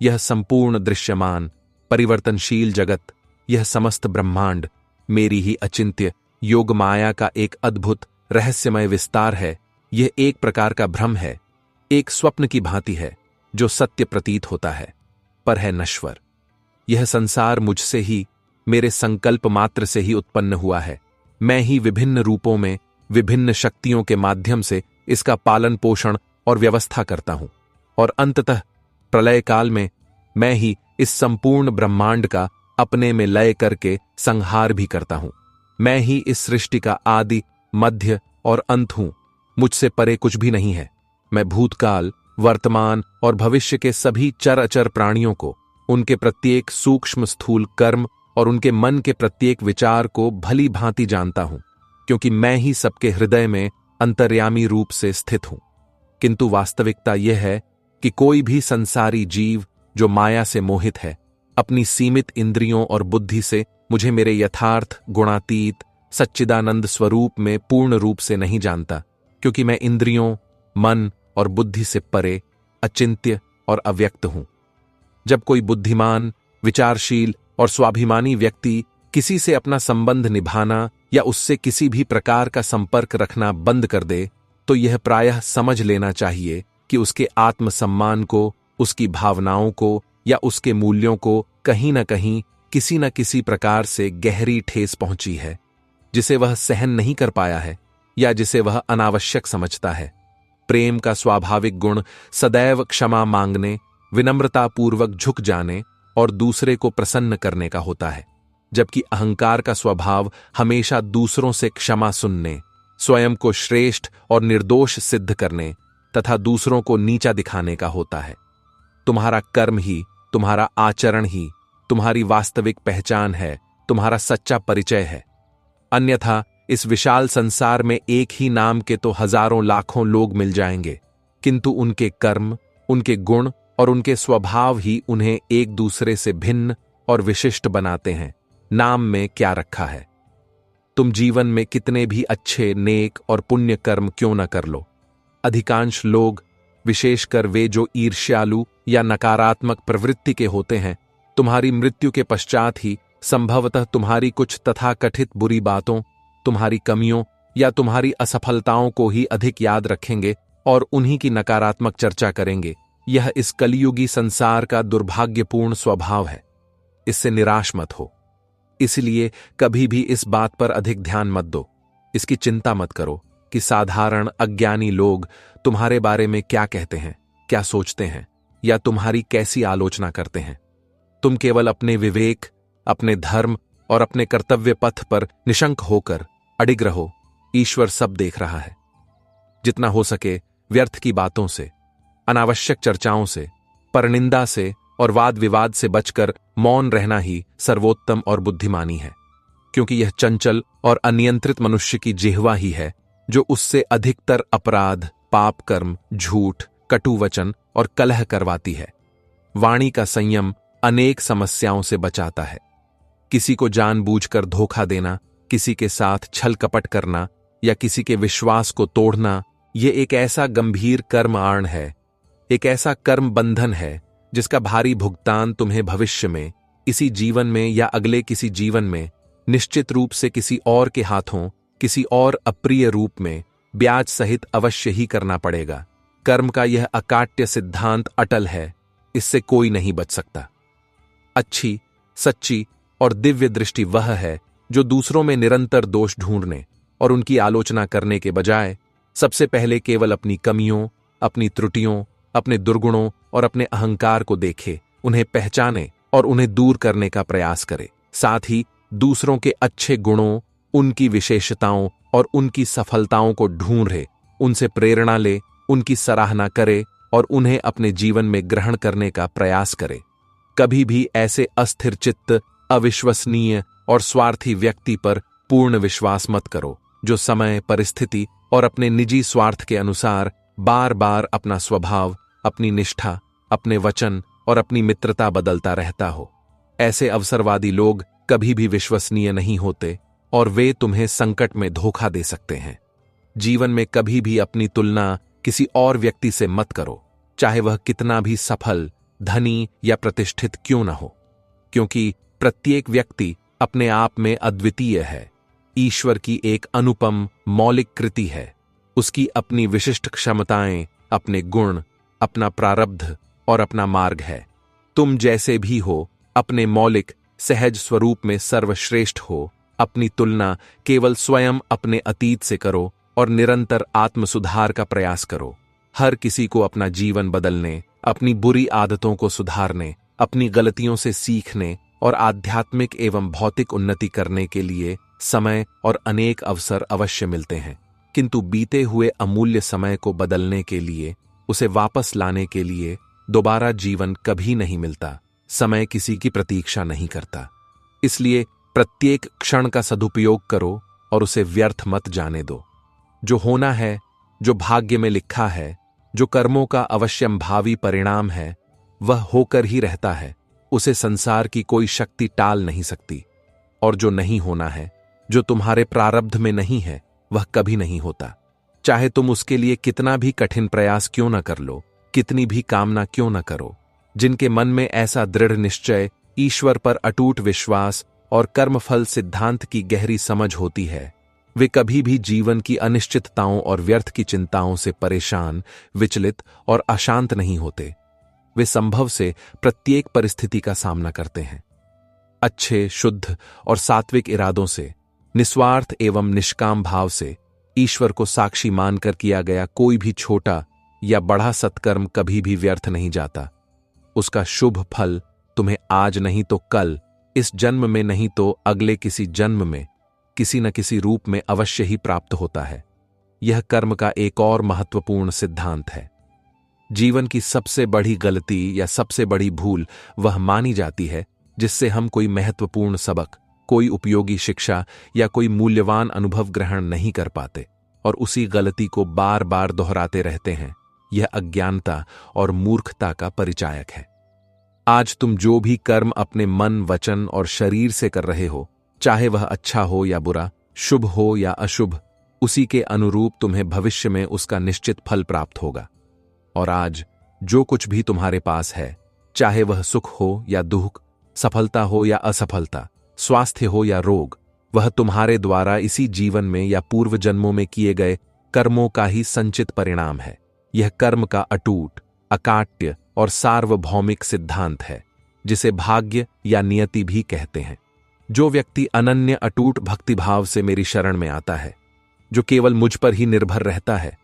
यह संपूर्ण दृश्यमान परिवर्तनशील जगत, यह समस्त ब्रह्मांड मेरी ही अचिंत्य योग माया का एक अद्भुत रहस्यमय विस्तार है। यह एक प्रकार का भ्रम है, एक स्वप्न की भांति है, जो सत्य प्रतीत होता है पर है नश्वर। यह संसार मुझसे ही, मेरे संकल्प मात्र से ही उत्पन्न हुआ है। मैं ही विभिन्न रूपों में, विभिन्न शक्तियों के माध्यम से इसका पालन पोषण और व्यवस्था करता हूं और अंततः प्रलय काल में मैं ही इस संपूर्ण ब्रह्मांड का अपने में लय करके संहार भी करता हूं। मैं ही इस सृष्टि का आदि, मध्य और अंत हूं। मुझसे परे कुछ भी नहीं है। मैं भूतकाल, वर्तमान और भविष्य के सभी चर अचर प्राणियों को, उनके प्रत्येक सूक्ष्म स्थूल कर्म और उनके मन के प्रत्येक विचार को भली भांति जानता हूं, क्योंकि मैं ही सबके हृदय में अंतर्यामी रूप से स्थित हूं। किंतु वास्तविकता यह है कि कोई भी संसारी जीव जो माया से मोहित है, अपनी सीमित इंद्रियों और बुद्धि से मुझे मेरे यथार्थ गुणातीत सच्चिदानंद स्वरूप में पूर्ण रूप से नहीं जानता, क्योंकि मैं इंद्रियों, मन और बुद्धि से परे, अचिंत्य और अव्यक्त हूं। जब कोई बुद्धिमान, विचारशील और स्वाभिमानी व्यक्ति किसी से अपना संबंध निभाना या उससे किसी भी प्रकार का संपर्क रखना बंद कर दे, तो यह प्रायः समझ लेना चाहिए कि उसके आत्मसम्मान को, उसकी भावनाओं को या उसके मूल्यों को कहीं न कहीं, किसी न किसी प्रकार से गहरी ठेस पहुंची है, जिसे वह सहन नहीं कर पाया है या जिसे वह अनावश्यक समझता है। प्रेम का स्वाभाविक गुण सदैव क्षमा मांगने, विनम्रतापूर्वक झुक जाने और दूसरे को प्रसन्न करने का होता है, जबकि अहंकार का स्वभाव हमेशा दूसरों से क्षमा सुनने, स्वयं को श्रेष्ठ और निर्दोष सिद्ध करने तथा दूसरों को नीचा दिखाने का होता है। तुम्हारा कर्म ही, तुम्हारा आचरण ही तुम्हारी वास्तविक पहचान है, तुम्हारा सच्चा परिचय है। अन्यथा इस विशाल संसार में एक ही नाम के तो हजारों लाखों लोग मिल जाएंगे, किंतु उनके कर्म, उनके गुण और उनके स्वभाव ही उन्हें एक दूसरे से भिन्न और विशिष्ट बनाते हैं। नाम में क्या रखा है? तुम जीवन में कितने भी अच्छे, नेक और पुण्य कर्म क्यों न कर लो, अधिकांश लोग, विशेषकर वे जो ईर्ष्यालु या नकारात्मक प्रवृत्ति के होते हैं, तुम्हारी मृत्यु के पश्चात ही संभवतः तुम्हारी कुछ तथाकथित बुरी बातों, तुम्हारी कमियों या तुम्हारी असफलताओं को ही अधिक याद रखेंगे और उन्हीं की नकारात्मक चर्चा करेंगे। यह इस कलियुगी संसार का दुर्भाग्यपूर्ण स्वभाव है। इससे निराश मत हो। इसलिए कभी भी इस बात पर अधिक ध्यान मत दो, इसकी चिंता मत करो कि साधारण अज्ञानी लोग तुम्हारे बारे में क्या कहते हैं, क्या सोचते हैं या तुम्हारी कैसी आलोचना करते हैं। तुम केवल अपने विवेक, अपने धर्म और अपने कर्तव्य पथ पर निशंक होकर अडिग रहो। ईश्वर सब देख रहा है। जितना हो सके व्यर्थ की बातों से, अनावश्यक चर्चाओं से, परनिंदा से और वाद विवाद से बचकर मौन रहना ही सर्वोत्तम और बुद्धिमानी है, क्योंकि यह चंचल और अनियंत्रित मनुष्य की जिह्वा ही है जो उससे अधिकतर अपराध, पाप कर्म, झूठ, कटु वचन और कलह करवाती है। वाणी का संयम अनेक समस्याओं से बचाता है। किसी को जानबूझकर धोखा देना, किसी के साथ छल कपट करना या किसी के विश्वास को तोड़ना, यह एक ऐसा गंभीर कर्म आर्ण है, एक ऐसा कर्म बंधन है जिसका भारी भुगतान तुम्हें भविष्य में, इसी जीवन में या अगले किसी जीवन में निश्चित रूप से किसी और के हाथों, किसी और अप्रिय रूप में ब्याज सहित अवश्य ही करना पड़ेगा। कर्म का यह अकाट्य सिद्धांत अटल है, इससे कोई नहीं बच सकता। अच्छी, सच्ची और दिव्य दृष्टि वह है जो दूसरों में निरंतर दोष ढूंढने और उनकी आलोचना करने के बजाय सबसे पहले केवल अपनी कमियों, अपनी त्रुटियों, अपने दुर्गुणों और अपने अहंकार को देखे, उन्हें पहचाने और उन्हें दूर करने का प्रयास करे। साथ ही दूसरों के अच्छे गुणों, उनकी विशेषताओं और उनकी सफलताओं को ढूंढे, उनसे प्रेरणा ले, उनकी सराहना करे और उन्हें अपने जीवन में ग्रहण करने का प्रयास करे। कभी भी ऐसे अस्थिर चित्त, अविश्वसनीय और स्वार्थी व्यक्ति पर पूर्ण विश्वास मत करो, जो समय, परिस्थिति और अपने निजी स्वार्थ के अनुसार बार बार अपना स्वभाव, अपनी निष्ठा, अपने वचन और अपनी मित्रता बदलता रहता हो। ऐसे अवसरवादी लोग कभी भी विश्वसनीय नहीं होते और वे तुम्हें संकट में धोखा दे सकते हैं। जीवन में कभी भी अपनी तुलना किसी और व्यक्ति से मत करो, चाहे वह कितना भी सफल, धनी या प्रतिष्ठित क्यों न हो, क्योंकि प्रत्येक व्यक्ति अपने आप में अद्वितीय है। ईश्वर की एक अनुपम मौलिक कृति है। उसकी अपनी विशिष्ट क्षमताएं, अपने गुण, अपना प्रारब्ध और अपना मार्ग है। तुम जैसे भी हो, अपने मौलिक सहज स्वरूप में सर्वश्रेष्ठ हो। अपनी तुलना केवल स्वयं अपने अतीत से करो और निरंतर आत्म सुधार का प्रयास करो। हर किसी को अपना जीवन बदलने, अपनी बुरी आदतों को सुधारने, अपनी गलतियों से सीखने और आध्यात्मिक एवं भौतिक उन्नति करने के लिए समय और अनेक अवसर अवश्य मिलते हैं, किंतु बीते हुए अमूल्य समय को बदलने के लिए, उसे वापस लाने के लिए दोबारा जीवन कभी नहीं मिलता। समय किसी की प्रतीक्षा नहीं करता। इसलिए प्रत्येक क्षण का सदुपयोग करो और उसे व्यर्थ मत जाने दो। जो होना है, जो भाग्य में लिखा है, जो कर्मों का अवश्यम भावी परिणाम है, वह होकर ही रहता है। उसे संसार की कोई शक्ति टाल नहीं सकती। और जो नहीं होना है, जो तुम्हारे प्रारब्ध में नहीं है, वह कभी नहीं होता। चाहे तुम उसके लिए कितना भी कठिन प्रयास क्यों न कर लो, कितनी भी कामना क्यों न करो। जिनके मन में ऐसा दृढ़ निश्चय, ईश्वर पर अटूट विश्वास और कर्मफल सिद्धांत की गहरी समझ होती है, वे कभी भी जीवन की अनिश्चितताओं और व्यर्थ की चिंताओं से परेशान, विचलित और अशांत नहीं होते। वे संभव से प्रत्येक परिस्थिति का सामना करते हैं। अच्छे, शुद्ध और सात्विक इरादों से, निस्वार्थ एवं निष्काम भाव से, ईश्वर को साक्षी मानकर किया गया कोई भी छोटा या बड़ा सत्कर्म कभी भी व्यर्थ नहीं जाता। उसका शुभ फल तुम्हें आज नहीं तो कल, इस जन्म में नहीं तो अगले किसी जन्म में, किसी न किसी रूप में अवश्य ही प्राप्त होता है। यह कर्म का एक और महत्वपूर्ण सिद्धांत है। जीवन की सबसे बड़ी गलती या सबसे बड़ी भूल वह मानी जाती है जिससे हम कोई महत्वपूर्ण सबक, कोई उपयोगी शिक्षा या कोई मूल्यवान अनुभव ग्रहण नहीं कर पाते और उसी गलती को बार बार दोहराते रहते हैं। यह अज्ञानता और मूर्खता का परिचायक है। आज तुम जो भी कर्म अपने मन, वचन और शरीर से कर रहे हो, चाहे वह अच्छा हो या बुरा, शुभ हो या अशुभ, उसी के अनुरूप तुम्हें भविष्य में उसका निश्चित फल प्राप्त होगा। और आज जो कुछ भी तुम्हारे पास है, चाहे वह सुख हो या दुख, सफलता हो या असफलता, स्वास्थ्य हो या रोग, वह तुम्हारे द्वारा इसी जीवन में या पूर्व जन्मों में किए गए कर्मों का ही संचित परिणाम है। यह कर्म का अटूट, अकाट्य और सार्वभौमिक सिद्धांत है, जिसे भाग्य या नियति भी कहते हैं। जो व्यक्ति अनन्य अटूट भक्तिभाव से मेरी शरण में आता है, जो केवल मुझ पर ही निर्भर रहता है,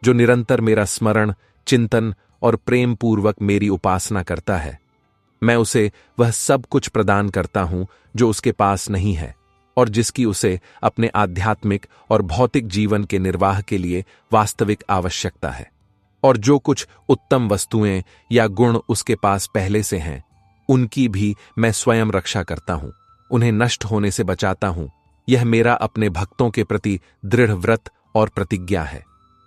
जो निरंतर मेरा स्मरण, चिंतन और प्रेम पूर्वक मेरी उपासना करता है, मैं उसे वह सब कुछ प्रदान करता हूं जो उसके पास नहीं है और जिसकी उसे अपने आध्यात्मिक और भौतिक जीवन के निर्वाह के लिए वास्तविक आवश्यकता है। और जो कुछ उत्तम वस्तुएं या गुण उसके पास पहले से हैं, उनकी भी मैं स्वयं रक्षा करता हूं, उन्हें नष्ट होने से बचाता हूं। यह मेरा अपने भक्तों के प्रति दृढ़ व्रत और प्रतिज्ञा है।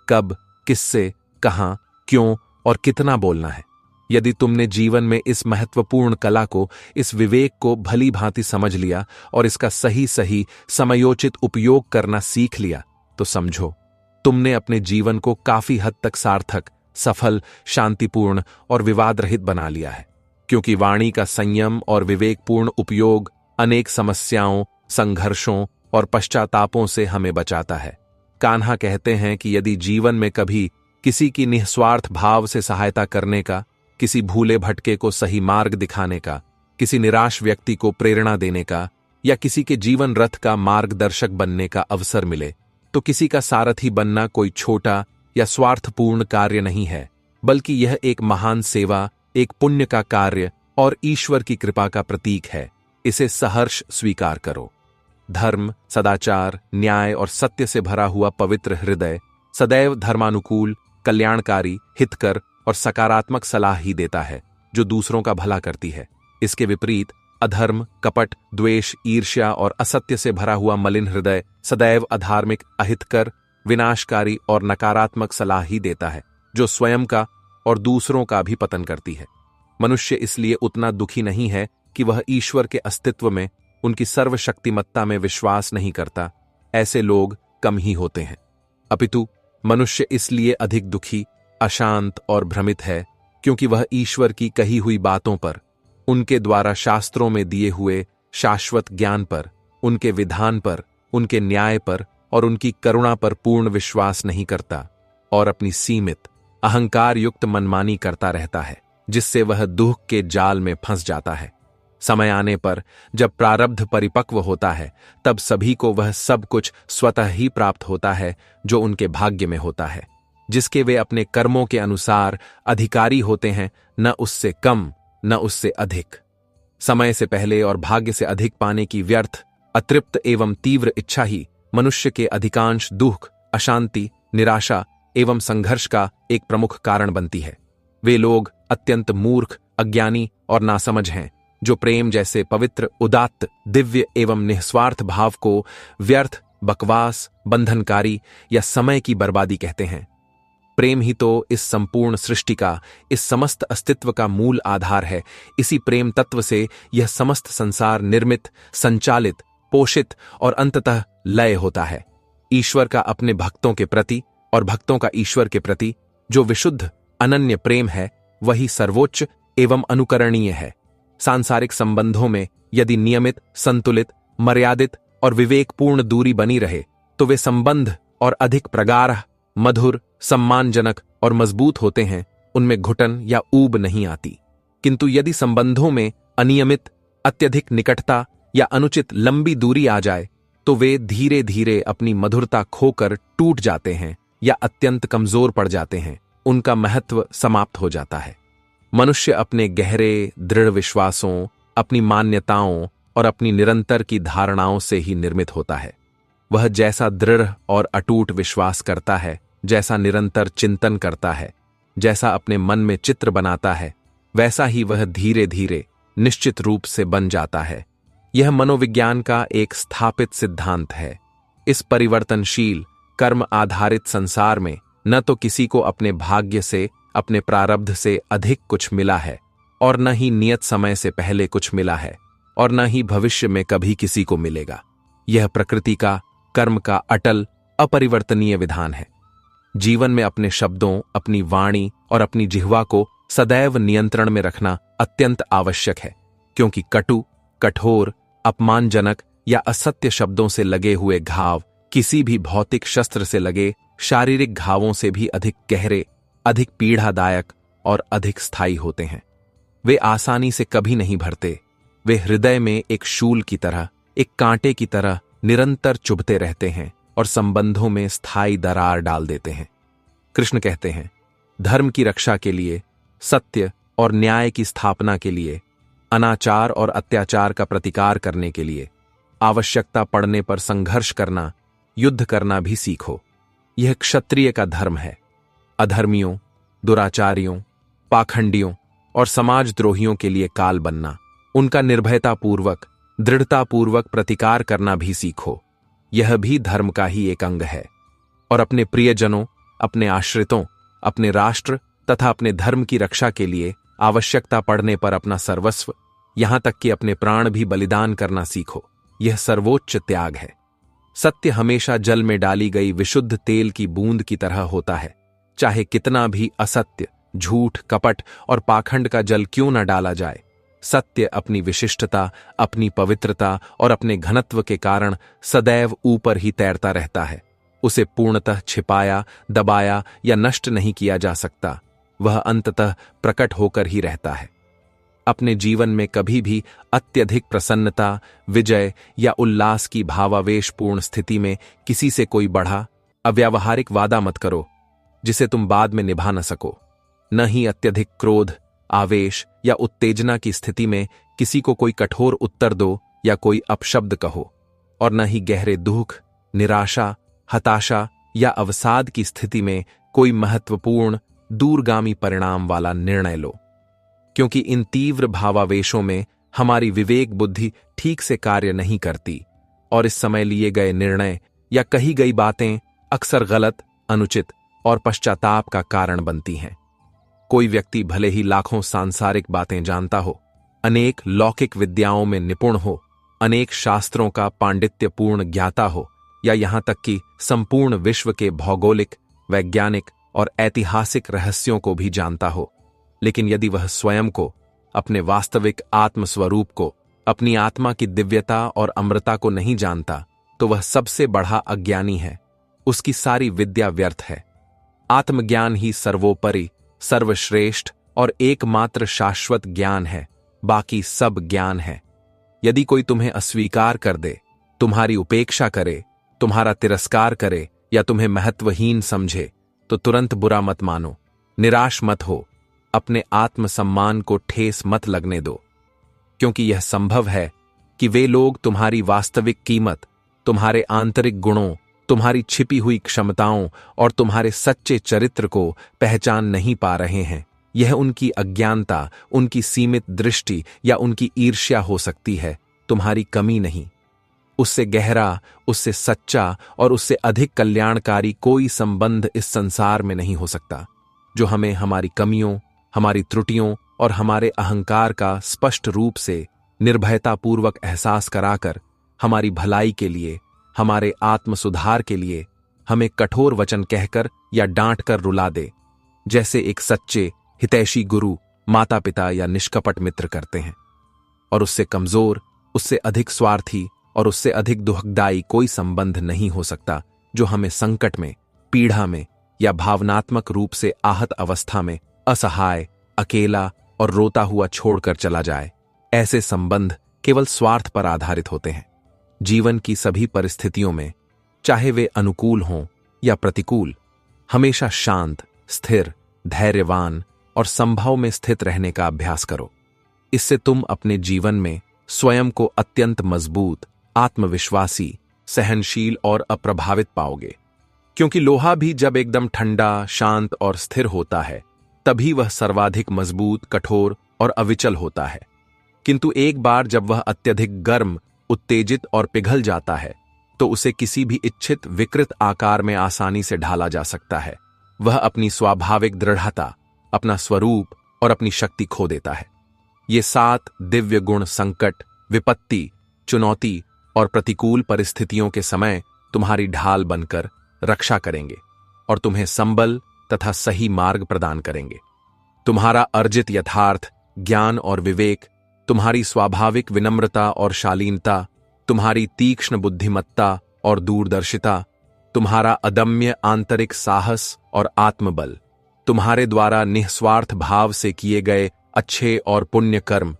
कब, किससे, कहां, क्यों और कितना बोलना है। यदि तुमने जीवन में इस महत्वपूर्ण कला को, इस विवेक को भली भांति समझ लिया और इसका सही सही समयोचित उपयोग करना सीख लिया, तो समझो तुमने अपने जीवन को काफी हद तक सार्थक, सफल, शांतिपूर्ण और विवाद रहित बना लिया है। क्योंकि वाणी का संयम और विवेकपूर्ण उपयोग अनेक समस्याओं, संघर्षों और पश्चातापों से हमें बचाता है। कान्हा कहते हैं कि यदि जीवन में कभी किसी की निस्वार्थ भाव से सहायता करने का, किसी भूले भटके को सही मार्ग दिखाने का, किसी निराश व्यक्ति को प्रेरणा देने का या किसी के जीवन रथ का मार्गदर्शक बनने का अवसर मिले, तो किसी का सारथी बनना कोई छोटा या स्वार्थपूर्ण कार्य नहीं है, बल्कि यह एक महान सेवा, एक पुण्य का कार्य और ईश्वर की कृपा का प्रतीक है। इसे सहर्ष स्वीकार करो। धर्म, सदाचार, न्याय और सत्य से भरा हुआ पवित्र हृदय सदैव धर्मानुकूल, कल्याणकारी, हितकर और सकारात्मक सलाह ही देता है, जो दूसरों का भला करती है। इसके विपरीत अधर्म, कपट, द्वेष, ईर्ष्या और असत्य से भरा हुआ मलिन हृदय सदैव अधार्मिक, अहितकर, विनाशकारी और नकारात्मक सलाह ही देता है, जो स्वयं का और दूसरों का भी पतन करती है। मनुष्य इसलिए उतना दुखी नहीं है कि वह ईश्वर के अस्तित्व में, उनकी सर्वशक्तिमत्ता में विश्वास नहीं करता। ऐसे लोग कम ही होते हैं। अपितु मनुष्य इसलिए अधिक दुखी, अशांत और भ्रमित है क्योंकि वह ईश्वर की कही हुई बातों पर, उनके द्वारा शास्त्रों में दिए हुए शाश्वत ज्ञान पर, उनके विधान पर, उनके न्याय पर और उनकी करुणा पर पूर्ण विश्वास नहीं करता और अपनी सीमित, अहंकार युक्त मनमानी करता रहता है, जिससे वह दुख के जाल में फंस जाता है। समय आने पर जब प्रारब्ध परिपक्व होता है, तब सभी को वह सब कुछ स्वतः ही प्राप्त होता है जो उनके भाग्य में होता है, जिसके वे अपने कर्मों के अनुसार अधिकारी होते हैं, न उससे कम न उससे अधिक। समय से पहले और भाग्य से अधिक पाने की व्यर्थ, अतृप्त एवं तीव्र इच्छा ही मनुष्य के अधिकांश दुख, अशांति, निराशा एवं संघर्ष का एक प्रमुख कारण बनती है। वे लोग अत्यंत मूर्ख, अज्ञानी और नासमझ हैं, जो प्रेम जैसे पवित्र, उदात्त, दिव्य एवं निस्वार्थ भाव को व्यर्थ, बकवास, बंधनकारी या समय की बर्बादी कहते हैं। प्रेम ही तो इस संपूर्ण सृष्टि का, इस समस्त अस्तित्व का मूल आधार है। इसी प्रेम तत्व से यह समस्त संसार निर्मित, संचालित, पोषित और अंततः लय होता है। ईश्वर का अपने भक्तों के प्रति और भक्तों का ईश्वर के प्रति जो विशुद्ध, अनन्य प्रेम है, वही सर्वोच्च एवं अनुकरणीय है। सांसारिक संबंधों में यदि नियमित, संतुलित, मर्यादित और विवेकपूर्ण दूरी बनी रहे, तो वे संबंध और अधिक प्रगाढ़, मधुर, सम्मानजनक और मजबूत होते हैं। उनमें घुटन या ऊब नहीं आती। किंतु यदि संबंधों में अनियमित, अत्यधिक निकटता या अनुचित लंबी दूरी आ जाए, तो वे धीरे धीरे अपनी मधुरता खोकर टूट जाते हैं या अत्यंत कमजोर पड़ जाते हैं। उनका महत्व समाप्त हो जाता है। मनुष्य अपने गहरे दृढ़ विश्वासों, अपनी मान्यताओं और अपनी निरंतर की धारणाओं से ही निर्मित होता है। वह जैसा दृढ़ और अटूट विश्वास करता है, जैसा निरंतर चिंतन करता है, जैसा अपने मन में चित्र बनाता है, वैसा ही वह धीरे धीरे निश्चित रूप से बन जाता है। यह मनोविज्ञान का एक स्थापित सिद्धांत है। इस परिवर्तनशील कर्म आधारित संसार में न तो किसी को अपने भाग्य से, अपने प्रारब्ध से अधिक कुछ मिला है, और न ही नियत समय से पहले कुछ मिला है, और न ही भविष्य में कभी किसी को मिलेगा। यह प्रकृति का, कर्म का अटल, अपरिवर्तनीय विधान है। जीवन में अपने शब्दों, अपनी वाणी और अपनी जिह्वा को सदैव नियंत्रण में रखना अत्यंत आवश्यक है, क्योंकि कटु, कठोर, अपमानजनक या असत्य शब्दों से लगे हुए घाव किसी भी भौतिक शस्त्र से लगे शारीरिक घावों से भी अधिक गहरे, अधिक पीड़ादायक और अधिक स्थायी होते हैं। वे आसानी से कभी नहीं भरते। वे हृदय में एक शूल की तरह, एक कांटे की तरह निरंतर चुभते रहते हैं और संबंधों में स्थायी दरार डाल देते हैं। कृष्ण कहते हैं, धर्म की रक्षा के लिए, सत्य और न्याय की स्थापना के लिए, अनाचार और अत्याचार का प्रतिकार करने के लिए आवश्यकता पड़ने पर संघर्ष करना, युद्ध करना भी सीखो। यह क्षत्रिय का धर्म है। अधर्मियों, दुराचारियों, पाखंडियों और समाजद्रोहियों के लिए काल बनना, उनका निर्भयतापूर्वक, दृढ़तापूर्वक प्रतिकार करना भी सीखो। यह भी धर्म का ही एक अंग है। और अपने प्रियजनों, अपने आश्रितों, अपने राष्ट्र तथा अपने धर्म की रक्षा के लिए आवश्यकता पड़ने पर अपना सर्वस्व, यहां तक कि अपने प्राण भी बलिदान करना सीखो। यह सर्वोच्च त्याग है। सत्य हमेशा जल में डाली गई विशुद्ध तेल की बूंद की तरह होता है। चाहे कितना भी असत्य, झूठ, कपट और पाखंड का जल क्यों न डाला जाए, सत्य अपनी विशिष्टता, अपनी पवित्रता और अपने घनत्व के कारण सदैव ऊपर ही तैरता रहता है। उसे पूर्णतः छिपाया, दबाया या नष्ट नहीं किया जा सकता। वह अंततः प्रकट होकर ही रहता है। अपने जीवन में कभी भी अत्यधिक प्रसन्नता, विजय या उल्लास की भावावेशपूर्ण स्थिति में किसी से कोई बड़ा, अव्यावहारिक वादा मत करो जिसे तुम बाद में निभा न सको। न ही अत्यधिक क्रोध, आवेश या उत्तेजना की स्थिति में किसी को कोई कठोर उत्तर दो या कोई अपशब्द कहो। और न ही गहरे दुख, निराशा, हताशा या अवसाद की स्थिति में कोई महत्वपूर्ण, दूरगामी परिणाम वाला निर्णय लो, क्योंकि इन तीव्र भावावेशों में हमारी विवेक बुद्धि ठीक से कार्य नहीं करती और इस समय लिए गए निर्णय या कही गई बातें अक्सर गलत, अनुचित और पश्चाताप का कारण बनती हैं। कोई व्यक्ति भले ही लाखों सांसारिक बातें जानता हो, अनेक लौकिक विद्याओं में निपुण हो, अनेक शास्त्रों का पांडित्यपूर्ण ज्ञाता हो, या यहां तक कि संपूर्ण विश्व के भौगोलिक, वैज्ञानिक और ऐतिहासिक रहस्यों को भी जानता हो, लेकिन यदि वह स्वयं को, अपने वास्तविक आत्मस्वरूप को, अपनी आत्मा की दिव्यता और अमृता को नहीं जानता, तो वह सबसे बड़ा अज्ञानी है। उसकी सारी विद्या व्यर्थ है। आत्मज्ञान ही सर्वोपरि, सर्वश्रेष्ठ और एकमात्र शाश्वत ज्ञान है। बाकी सब ज्ञान है। यदि कोई तुम्हें अस्वीकार कर दे, तुम्हारी उपेक्षा करे, तुम्हारा तिरस्कार करे या तुम्हें महत्वहीन समझे, तो तुरंत बुरा मत मानो, निराश मत हो, अपने आत्मसम्मान को ठेस मत लगने दो, क्योंकि यह संभव है कि वे लोग तुम्हारी वास्तविक कीमत, तुम्हारे आंतरिक गुणों, तुम्हारी छिपी हुई क्षमताओं और तुम्हारे सच्चे चरित्र को पहचान नहीं पा रहे हैं। यह उनकी अज्ञानता, उनकी सीमित दृष्टि या उनकी ईर्ष्या हो सकती है, तुम्हारी कमी नहीं। उससे गहरा, उससे सच्चा और उससे अधिक कल्याणकारी कोई संबंध इस संसार में नहीं हो सकता, जो हमें हमारी कमियों, हमारी त्रुटियों और हमारे अहंकार का स्पष्ट रूप से, निर्भयतापूर्वक एहसास कराकर हमारी भलाई के लिए, हमारे आत्म सुधार के लिए हमें कठोर वचन कहकर या डांट कर रुला दे, जैसे एक सच्चे हितैषी गुरु, माता पिता या निष्कपट मित्र करते हैं। और उससे कमजोर, उससे अधिक स्वार्थी और उससे अधिक दुखदायी कोई संबंध नहीं हो सकता, जो हमें संकट में, पीड़ा में या भावनात्मक रूप से आहत अवस्था में असहाय, अकेला और रोता हुआ छोड़कर चला जाए। ऐसे संबंध केवल स्वार्थ पर आधारित होते हैं। जीवन की सभी परिस्थितियों में, चाहे वे अनुकूल हों या प्रतिकूल, हमेशा शांत, स्थिर, धैर्यवान और संभव में स्थित रहने का अभ्यास करो। इससे तुम अपने जीवन में स्वयं को अत्यंत मजबूत, आत्मविश्वासी, सहनशील और अप्रभावित पाओगे। क्योंकि लोहा भी जब एकदम ठंडा, शांत और स्थिर होता है तभी वह सर्वाधिक मजबूत, कठोर और अविचल होता है। किंतु एक बार जब वह अत्यधिक गर्म, उत्तेजित और पिघल जाता है तो उसे किसी भी इच्छित विकृत आकार में आसानी से ढाला जा सकता है। वह अपनी स्वाभाविक दृढ़ता, अपना स्वरूप और अपनी शक्ति खो देता है। ये 7 दिव्य गुण संकट, विपत्ति, चुनौती और प्रतिकूल परिस्थितियों के समय तुम्हारी ढाल बनकर रक्षा करेंगे और तुम्हें संबल तथा सही मार्ग प्रदान करेंगे। तुम्हारा अर्जित यथार्थ, ज्ञान और विवेक, तुम्हारी स्वाभाविक विनम्रता और शालीनता, तुम्हारी तीक्ष्ण बुद्धिमत्ता और दूरदर्शिता, तुम्हारा अदम्य आंतरिक साहस और आत्मबल, तुम्हारे द्वारा निस्वार्थ भाव से किए गए अच्छे और पुण्य कर्म,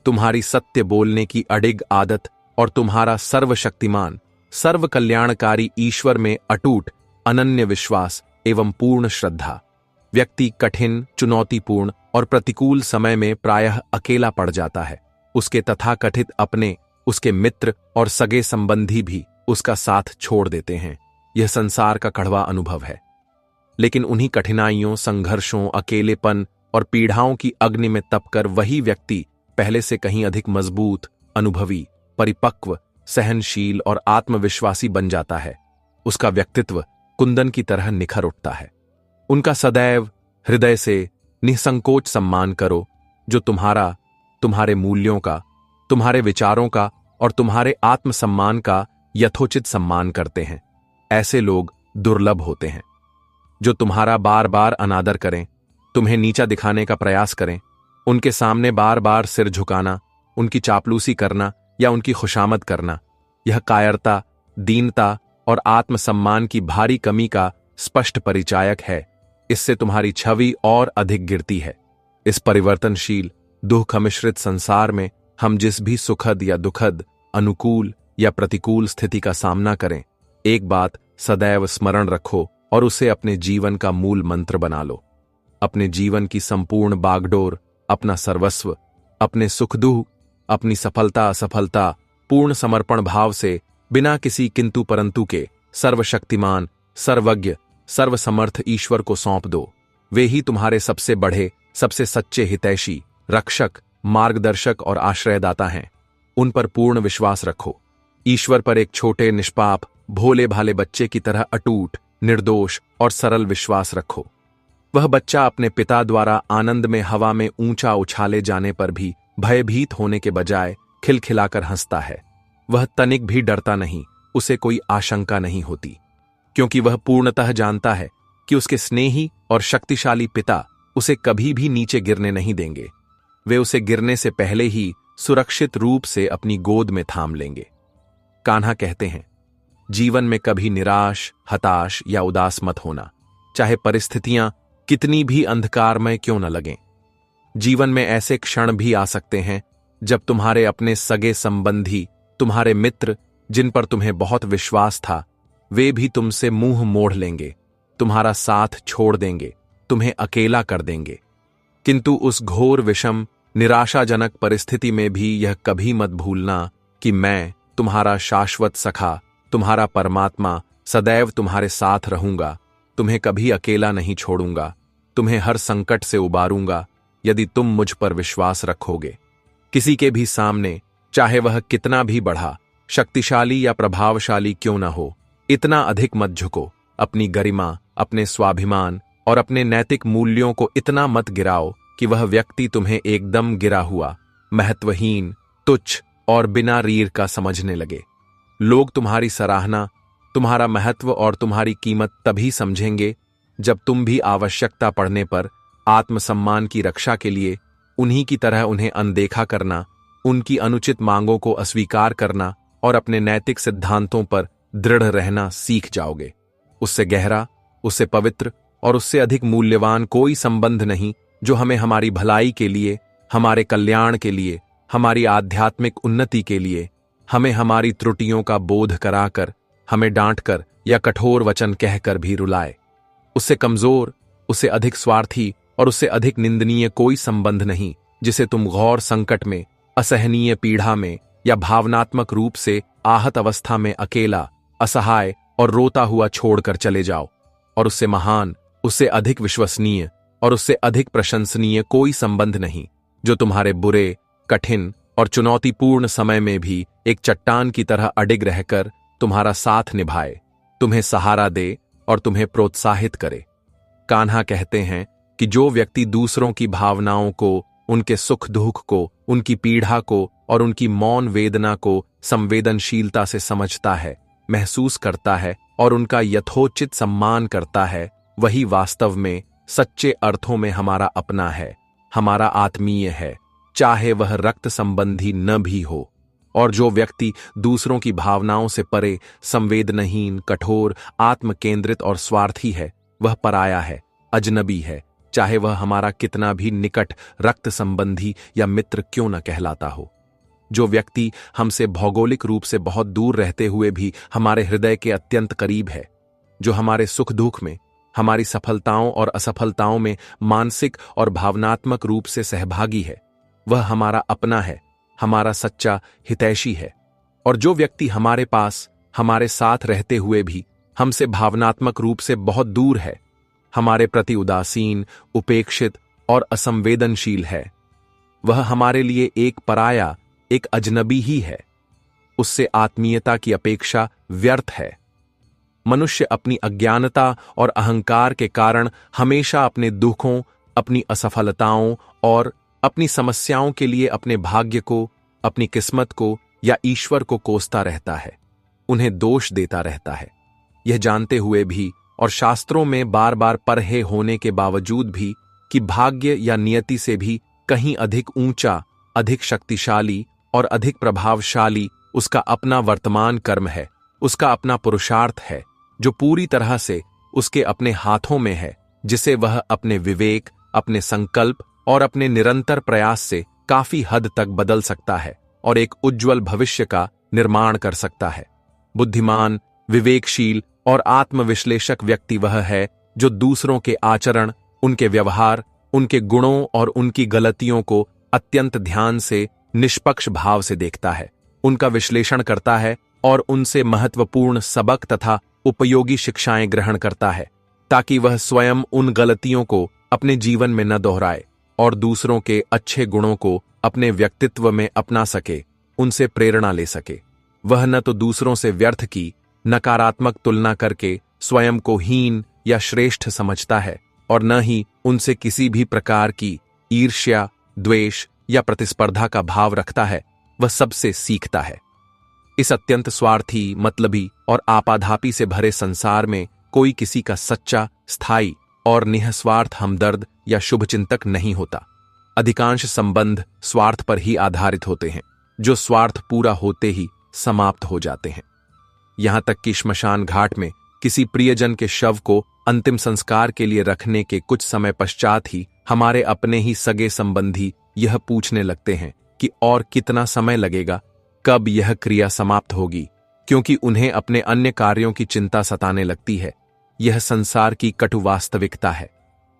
तुम्हारी सत्य बोलने की अडिग आदत और तुम्हारा सर्वशक्तिमान, सर्व कल्याणकारी ईश्वर में अटूट, अनन्य विश्वास एवं पूर्ण श्रद्धा। व्यक्ति कठिन, चुनौतीपूर्ण और प्रतिकूल समय में प्रायः अकेला पड़ जाता है। उसके तथाकथित अपने, उसके मित्र और सगे संबंधी भी उसका साथ छोड़ देते हैं। यह संसार का कड़वा अनुभव है। लेकिन उन्हीं कठिनाइयों, संघर्षों, अकेलेपन और पीड़ाओं की अग्नि में तपकर वही व्यक्ति पहले से कहीं अधिक मजबूत, अनुभवी, परिपक्व, सहनशील और आत्मविश्वासी बन जाता है। उसका व्यक्तित्व कुंदन की तरह निखर उठता है। उनका सदैव हृदय से निसंकोच सम्मान करो, जो तुम्हारा, तुम्हारे मूल्यों का, तुम्हारे विचारों का और तुम्हारे आत्मसम्मान का यथोचित सम्मान करते हैं। ऐसे लोग दुर्लभ होते हैं। जो तुम्हारा बार बार अनादर करें, तुम्हें नीचा दिखाने का प्रयास करें, उनके सामने बार बार सिर झुकाना, उनकी चापलूसी करना या उनकी खुशामद करना, यह कायरता, दीनता और आत्मसम्मान की भारी कमी का स्पष्ट परिचायक है। इससे तुम्हारी छवि और अधिक गिरती है। इस परिवर्तनशील, दुख मिश्रित संसार में हम जिस भी सुखद या दुखद, अनुकूल या प्रतिकूल स्थिति का सामना करें, एक बात सदैव स्मरण रखो और उसे अपने जीवन का मूल मंत्र बना लो। अपने जीवन की संपूर्ण बागडोर, अपना सर्वस्व, अपने सुख दुख, अपनी सफलता असफलता पूर्ण समर्पण भाव से, बिना किसी किंतु परंतु के सर्वशक्तिमान, सर्वज्ञ, सर्वसमर्थ ईश्वर को सौंप दो। वे ही तुम्हारे सबसे बड़े, सबसे सच्चे हितैषी, रक्षक, मार्गदर्शक और आश्रयदाता हैं। उन पर पूर्ण विश्वास रखो। ईश्वर पर एक छोटे, निष्पाप, भोले भाले बच्चे की तरह अटूट, निर्दोष और सरल विश्वास रखो। वह बच्चा अपने पिता द्वारा आनंद में हवा में ऊंचा उछाले जाने पर भी भयभीत होने के बजाय खिलखिलाकर हंसता है। वह तनिक भी डरता नहीं, उसे कोई आशंका नहीं होती, क्योंकि वह पूर्णतः जानता है कि उसके स्नेही और शक्तिशाली पिता उसे कभी भी नीचे गिरने नहीं देंगे। वे उसे गिरने से पहले ही सुरक्षित रूप से अपनी गोद में थाम लेंगे। कान्हा कहते हैं, जीवन में कभी निराश, हताश या उदास मत होना, चाहे परिस्थितियां कितनी भी अंधकारमय क्यों न लगें। जीवन में ऐसे क्षण भी आ सकते हैं जब तुम्हारे अपने सगे संबंधी, तुम्हारे मित्र, जिन पर तुम्हें बहुत विश्वास था, वे भी तुमसे मुंह मोड़ लेंगे, तुम्हारा साथ छोड़ देंगे, तुम्हें अकेला कर देंगे। किंतु उस घोर, विषम, निराशाजनक परिस्थिति में भी यह कभी मत भूलना कि मैं, तुम्हारा शाश्वत सखा, तुम्हारा परमात्मा, सदैव तुम्हारे साथ रहूंगा। तुम्हें कभी अकेला नहीं छोड़ूंगा। तुम्हें हर संकट से उबारूंगा यदि तुम मुझ पर विश्वास रखोगे। किसी के भी सामने, चाहे वह कितना भी बढ़ा, शक्तिशाली या प्रभावशाली क्यों न हो, इतना अधिक मत झुको। अपनी गरिमा, अपने स्वाभिमान और अपने नैतिक मूल्यों को इतना मत गिराओ कि वह व्यक्ति तुम्हें एकदम गिरा हुआ, महत्वहीन, तुच्छ और बिना रीढ़ का समझने लगे। लोग तुम्हारी सराहना, तुम्हारा महत्व और तुम्हारी कीमत तभी समझेंगे जब तुम भी आवश्यकता पड़ने पर आत्मसम्मान की रक्षा के लिए उन्हीं की तरह उन्हें अनदेखा करना, उनकी अनुचित मांगों को अस्वीकार करना और अपने नैतिक सिद्धांतों पर दृढ़ रहना सीख जाओगे। उससे गहरा, उससे पवित्र और उससे अधिक मूल्यवान कोई संबंध नहीं जो हमें हमारी भलाई के लिए, हमारे कल्याण के लिए, हमारी आध्यात्मिक उन्नति के लिए, हमें हमारी त्रुटियों का बोध कराकर, हमें डांटकर या कठोर वचन कहकर भी रुलाए। उससे कमजोर, उससे अधिक स्वार्थी और उससे अधिक निंदनीय कोई संबंध नहीं जिसे तुम घोर संकट में, असहनीय पीड़ा में या भावनात्मक रूप से आहत अवस्था में अकेला, असहाय और रोता हुआ छोड़कर चले जाओ। और उससे महान, उससे अधिक विश्वसनीय और उससे अधिक प्रशंसनीय कोई संबंध नहीं जो तुम्हारे बुरे, कठिन और चुनौतीपूर्ण समय में भी एक चट्टान की तरह अडिग रहकर तुम्हारा साथ निभाए, तुम्हें सहारा दे और तुम्हें प्रोत्साहित करे। कान्हा कहते हैं कि जो व्यक्ति दूसरों की भावनाओं को, उनके सुख दुख को, उनकी पीड़ा को और उनकी मौन वेदना को संवेदनशीलता से समझता है, महसूस करता है और उनका यथोचित सम्मान करता है, वही वास्तव में सच्चे अर्थों में हमारा अपना है, हमारा आत्मीय है, चाहे वह रक्त संबंधी न भी हो। और जो व्यक्ति दूसरों की भावनाओं से परे, संवेदनहीन, कठोर, आत्मकेंद्रित और स्वार्थी है, वह पराया है, अजनबी है, चाहे वह हमारा कितना भी निकट रक्त संबंधी या मित्र क्यों न कहलाता हो। जो व्यक्ति हमसे भौगोलिक रूप से बहुत दूर रहते हुए भी हमारे हृदय के अत्यंत करीब है, जो हमारे सुख दुख में, हमारी सफलताओं और असफलताओं में मानसिक और भावनात्मक रूप से सहभागी है, वह हमारा अपना है, हमारा सच्चा हितैषी है। और जो व्यक्ति हमारे पास, हमारे साथ रहते हुए भी हमसे भावनात्मक रूप से बहुत दूर है, हमारे प्रति उदासीन, उपेक्षित और असंवेदनशील है, वह हमारे लिए एक पराया, एक अजनबी ही है। उससे आत्मीयता की अपेक्षा व्यर्थ है। मनुष्य अपनी अज्ञानता और अहंकार के कारण हमेशा अपने दुखों, अपनी असफलताओं और अपनी समस्याओं के लिए अपने भाग्य को, अपनी किस्मत को या ईश्वर को कोसता रहता है, उन्हें दोष देता रहता है। यह जानते हुए भी और शास्त्रों में बार बार पढ़े होने के बावजूद भी कि भाग्य या नियति से भी कहीं अधिक ऊंचा, अधिक शक्तिशाली और अधिक प्रभावशाली उसका अपना वर्तमान कर्म है, उसका अपना पुरुषार्थ है, जो पूरी तरह से उसके अपने हाथों में है, जिसे वह अपने विवेक, अपने संकल्प और अपने निरंतर प्रयास से काफी हद तक बदल सकता है और एक उज्ज्वल भविष्य का निर्माण कर सकता है। बुद्धिमान, विवेकशील और आत्मविश्लेषक व्यक्ति वह है जो दूसरों के आचरण, उनके व्यवहार, उनके गुणों और उनकी गलतियों को अत्यंत ध्यान से, निष्पक्ष भाव से देखता है, उनका विश्लेषण करता है और उनसे महत्वपूर्ण सबक तथा उपयोगी शिक्षाएं ग्रहण करता है, ताकि वह स्वयं उन गलतियों को अपने जीवन में न दोहराए और दूसरों के अच्छे गुणों को अपने व्यक्तित्व में अपना सके, उनसे प्रेरणा ले सके। वह न तो दूसरों से व्यर्थ की नकारात्मक तुलना करके स्वयं को हीन या श्रेष्ठ समझता है और न ही उनसे किसी भी प्रकार की ईर्ष्या, द्वेष या प्रतिस्पर्धा का भाव रखता है। वह सबसे सीखता है। इस अत्यंत स्वार्थी, मतलबी और आपाधापी से भरे संसार में कोई किसी का सच्चा, स्थायी और निःस्वार्थ हमदर्द या शुभचिंतक नहीं होता। अधिकांश संबंध स्वार्थ पर ही आधारित होते हैं, जो स्वार्थ पूरा होते ही समाप्त हो जाते हैं। यहां तक कि श्मशान घाट में किसी प्रियजन के शव को अंतिम संस्कार के लिए रखने के कुछ समय पश्चात ही हमारे अपने ही सगे संबंधी यह पूछने लगते हैं कि और कितना समय लगेगा, कब यह क्रिया समाप्त होगी, क्योंकि उन्हें अपने अन्य कार्यों की चिंता सताने लगती है। यह संसार की कटु वास्तविकता है।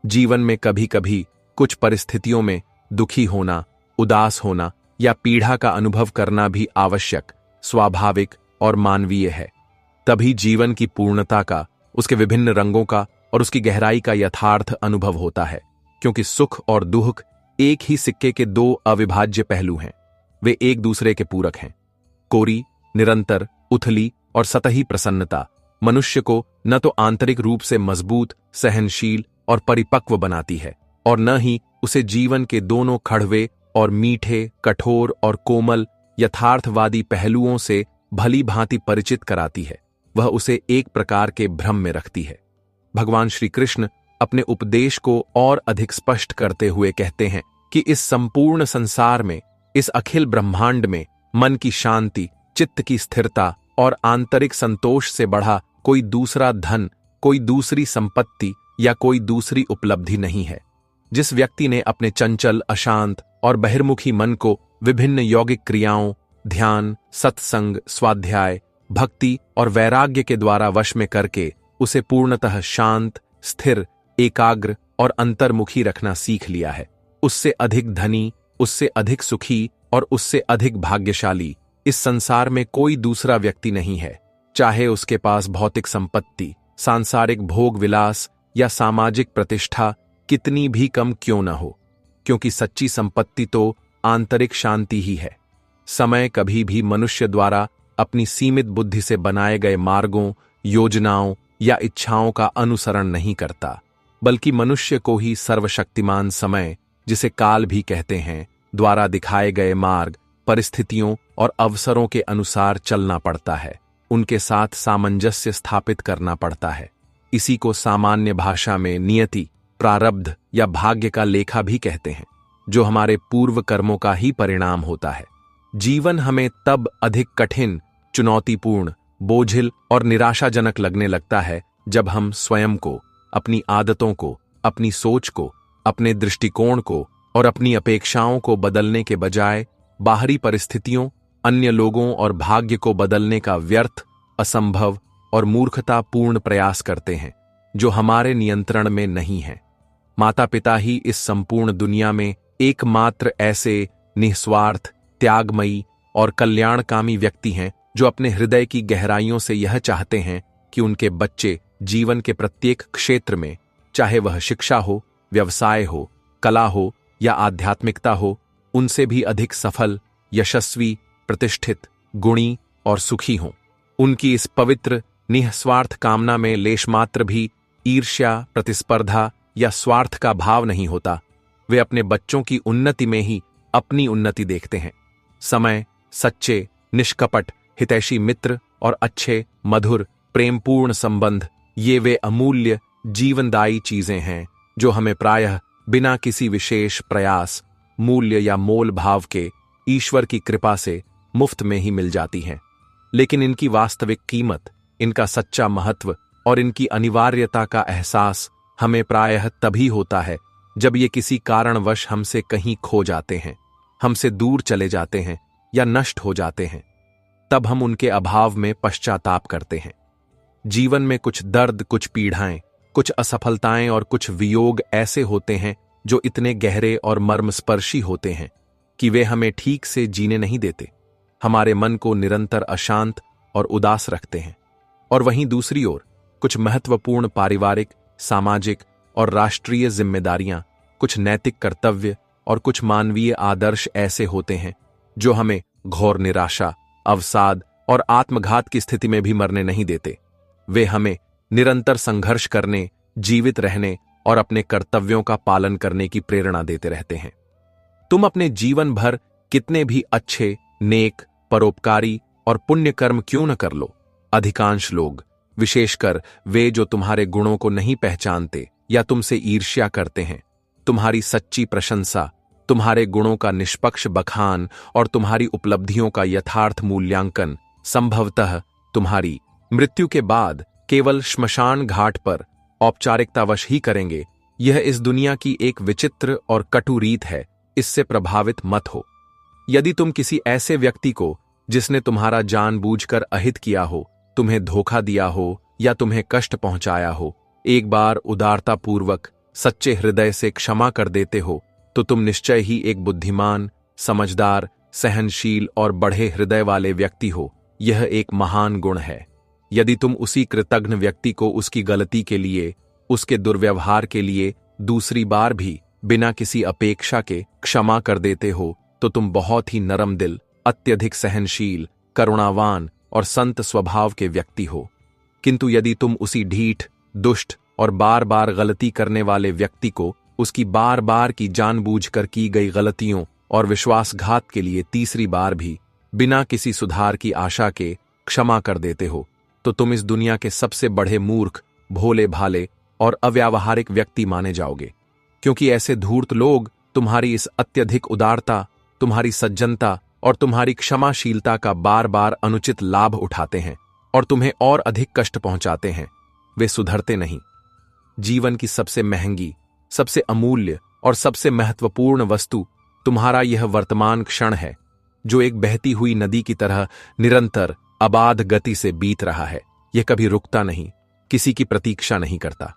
जीवन में कभी कभी कुछ परिस्थितियों में दुखी होना, उदास होना या पीड़ा का अनुभव करना भी आवश्यक, स्वाभाविक और मानवीय है। तभी जीवन की पूर्णता का, उसके विभिन्न रंगों का और उसकी गहराई का यथार्थ अनुभव होता है, क्योंकि सुख और दुख एक ही सिक्के के दो अविभाज्य पहलू हैं। वे एक दूसरे के पूरक हैं। कोरी, निरंतर, उथली और सतही प्रसन्नता मनुष्य को न तो आंतरिक रूप से मजबूत, सहनशील और परिपक्व बनाती है और न ही उसे जीवन के दोनों कड़वे और मीठे, कठोर और कोमल यथार्थवादी पहलुओं से भली भांति परिचित कराती है। वह उसे एक प्रकार के भ्रम में रखती है। भगवान श्री कृष्ण अपने उपदेश को और अधिक स्पष्ट करते हुए कहते हैं कि इस संपूर्ण संसार में, इस अखिल ब्रह्मांड में मन की शांति, चित्त की स्थिरता और आंतरिक संतोष से बढ़ा कोई दूसरा धन, कोई दूसरी संपत्ति या कोई दूसरी उपलब्धि नहीं है। जिस व्यक्ति ने अपने चंचल, अशांत और बहिर्मुखी मन को विभिन्न यौगिक क्रियाओं, ध्यान, सत्संग, स्वाध्याय, भक्ति और वैराग्य के द्वारा वश में करके उसे पूर्णतः शांत, स्थिर, एकाग्र और अंतर्मुखी रखना सीख लिया है। उससे अधिक धनी, उससे अधिक सुखी और उससे अधिक भाग्यशाली इस संसार में कोई दूसरा व्यक्ति नहीं है, चाहे उसके पास भौतिक संपत्ति, सांसारिक भोग विलास या सामाजिक प्रतिष्ठा कितनी भी कम क्यों न हो, क्योंकि सच्ची संपत्ति तो आंतरिक शांति ही है। समय कभी भी मनुष्य द्वारा अपनी सीमित बुद्धि से बनाए गए मार्गों, योजनाओं या इच्छाओं का अनुसरण नहीं करता, बल्कि मनुष्य को ही सर्वशक्तिमान समय, जिसे काल भी कहते हैं, द्वारा दिखाए गए मार्ग, परिस्थितियों और अवसरों के अनुसार चलना पड़ता है, उनके साथ सामंजस्य स्थापित करना पड़ता है। इसी को सामान्य भाषा में नियति, प्रारब्ध या भाग्य का लेखा भी कहते हैं, जो हमारे पूर्व कर्मों का ही परिणाम होता है। जीवन हमें तब अधिक कठिन, चुनौतीपूर्ण, बोझिल और निराशाजनक लगने लगता है जब हम स्वयं को, अपनी आदतों को, अपनी सोच को, अपने दृष्टिकोण को और अपनी अपेक्षाओं को बदलने के बजाय बाहरी परिस्थितियों, अन्य लोगों और भाग्य को बदलने का व्यर्थ, असंभव और मूर्खतापूर्ण प्रयास करते हैं, जो हमारे नियंत्रण में नहीं है। माता पिता ही इस संपूर्ण दुनिया में एकमात्र ऐसे निस्वार्थ, त्यागमयी और कल्याणकामी व्यक्ति हैं जो अपने हृदय की गहराइयों से यह चाहते हैं कि उनके बच्चे जीवन के प्रत्येक क्षेत्र में, चाहे वह शिक्षा हो, व्यवसाय हो, कला हो या आध्यात्मिकता हो, उनसे भी अधिक सफल, यशस्वी, प्रतिष्ठित, गुणी और सुखी हों। उनकी इस पवित्र निस्वार्थ कामना में लेशमात्र भी ईर्ष्या, प्रतिस्पर्धा या स्वार्थ का भाव नहीं होता। वे अपने बच्चों की उन्नति में ही अपनी उन्नति देखते हैं। समय, सच्चे, निष्कपट, हितैषी मित्र और अच्छे, मधुर, प्रेमपूर्ण संबंध, ये वे अमूल्य, जीवनदायी चीजें हैं जो हमें प्रायः बिना किसी विशेष प्रयास, मूल्य या मोल भाव के ईश्वर की कृपा से मुफ्त में ही मिल जाती हैं। लेकिन इनकी वास्तविक कीमत, इनका सच्चा महत्व और इनकी अनिवार्यता का एहसास हमें प्रायः तभी होता है जब ये किसी कारणवश हमसे कहीं खो जाते हैं, हमसे दूर चले जाते हैं या नष्ट हो जाते हैं। तब हम उनके अभाव में पश्चाताप करते हैं। जीवन में कुछ दर्द, कुछ पीड़ाएं, कुछ असफलताएं और कुछ वियोग ऐसे होते हैं जो इतने गहरे और मर्मस्पर्शी होते हैं कि वे हमें ठीक से जीने नहीं देते, हमारे मन को निरंतर अशांत और उदास रखते हैं। और वहीं दूसरी ओर कुछ महत्वपूर्ण पारिवारिक, सामाजिक और राष्ट्रीय जिम्मेदारियां, कुछ नैतिक कर्तव्य और कुछ मानवीय आदर्श ऐसे होते हैं जो हमें घोर निराशा, अवसाद और आत्मघात की स्थिति में भी मरने नहीं देते। वे हमें निरंतर संघर्ष करने, जीवित रहने और अपने कर्तव्यों का पालन करने की प्रेरणा देते रहते हैं। तुम अपने जीवन भर कितने भी अच्छे, नेक, परोपकारी और पुण्य कर्म क्यों न कर लो, अधिकांश लोग, विशेषकर वे जो तुम्हारे गुणों को नहीं पहचानते या तुमसे ईर्ष्या करते हैं, तुम्हारी सच्ची प्रशंसा, तुम्हारे गुणों का निष्पक्ष बखान और तुम्हारी उपलब्धियों का यथार्थ मूल्यांकन संभवतः तुम्हारी मृत्यु के बाद केवल श्मशान घाट पर औपचारिकतावश ही करेंगे। यह इस दुनिया की एक विचित्र और कटु रीत है, इससे प्रभावित मत हो। यदि तुम किसी ऐसे व्यक्ति को, जिसने तुम्हारा जानबूझकर अहित किया हो, तुम्हें धोखा दिया हो या तुम्हें कष्ट पहुंचाया हो, एक बार उदारतापूर्वक, सच्चे हृदय से क्षमा कर देते हो, तो तुम निश्चय ही एक बुद्धिमान, समझदार, सहनशील और बढ़े हृदय वाले व्यक्ति हो। यह एक महान गुण है। यदि तुम उसी कृतघ्न व्यक्ति को उसकी गलती के लिए, उसके दुर्व्यवहार के लिए दूसरी बार भी बिना किसी अपेक्षा के क्षमा कर देते हो, तो तुम बहुत ही नरम दिल, अत्यधिक सहनशील, करुणावान और संत स्वभाव के व्यक्ति हो। किंतु यदि तुम उसी ढीठ, दुष्ट और बार बार गलती करने वाले व्यक्ति को उसकी बार बार की जानबूझकर की गई गलतियों और विश्वासघात के लिए तीसरी बार भी बिना किसी सुधार की आशा के क्षमा कर देते हो, तो तुम इस दुनिया के सबसे बड़े मूर्ख, भोले भाले और अव्यावहारिक व्यक्ति माने जाओगे। क्योंकि ऐसे धूर्त लोग तुम्हारी इस अत्यधिक उदारता, तुम्हारी सज्जनता और तुम्हारी क्षमाशीलता का बार बार अनुचित लाभ उठाते हैं और तुम्हें और अधिक कष्ट पहुंचाते हैं। वे सुधरते नहीं। जीवन की सबसे महंगी, सबसे अमूल्य और सबसे महत्वपूर्ण वस्तु तुम्हारा यह वर्तमान क्षण है, जो एक बहती हुई नदी की तरह निरंतर अबाध गति से बीत रहा है। यह कभी रुकता नहीं, किसी की प्रतीक्षा नहीं करता।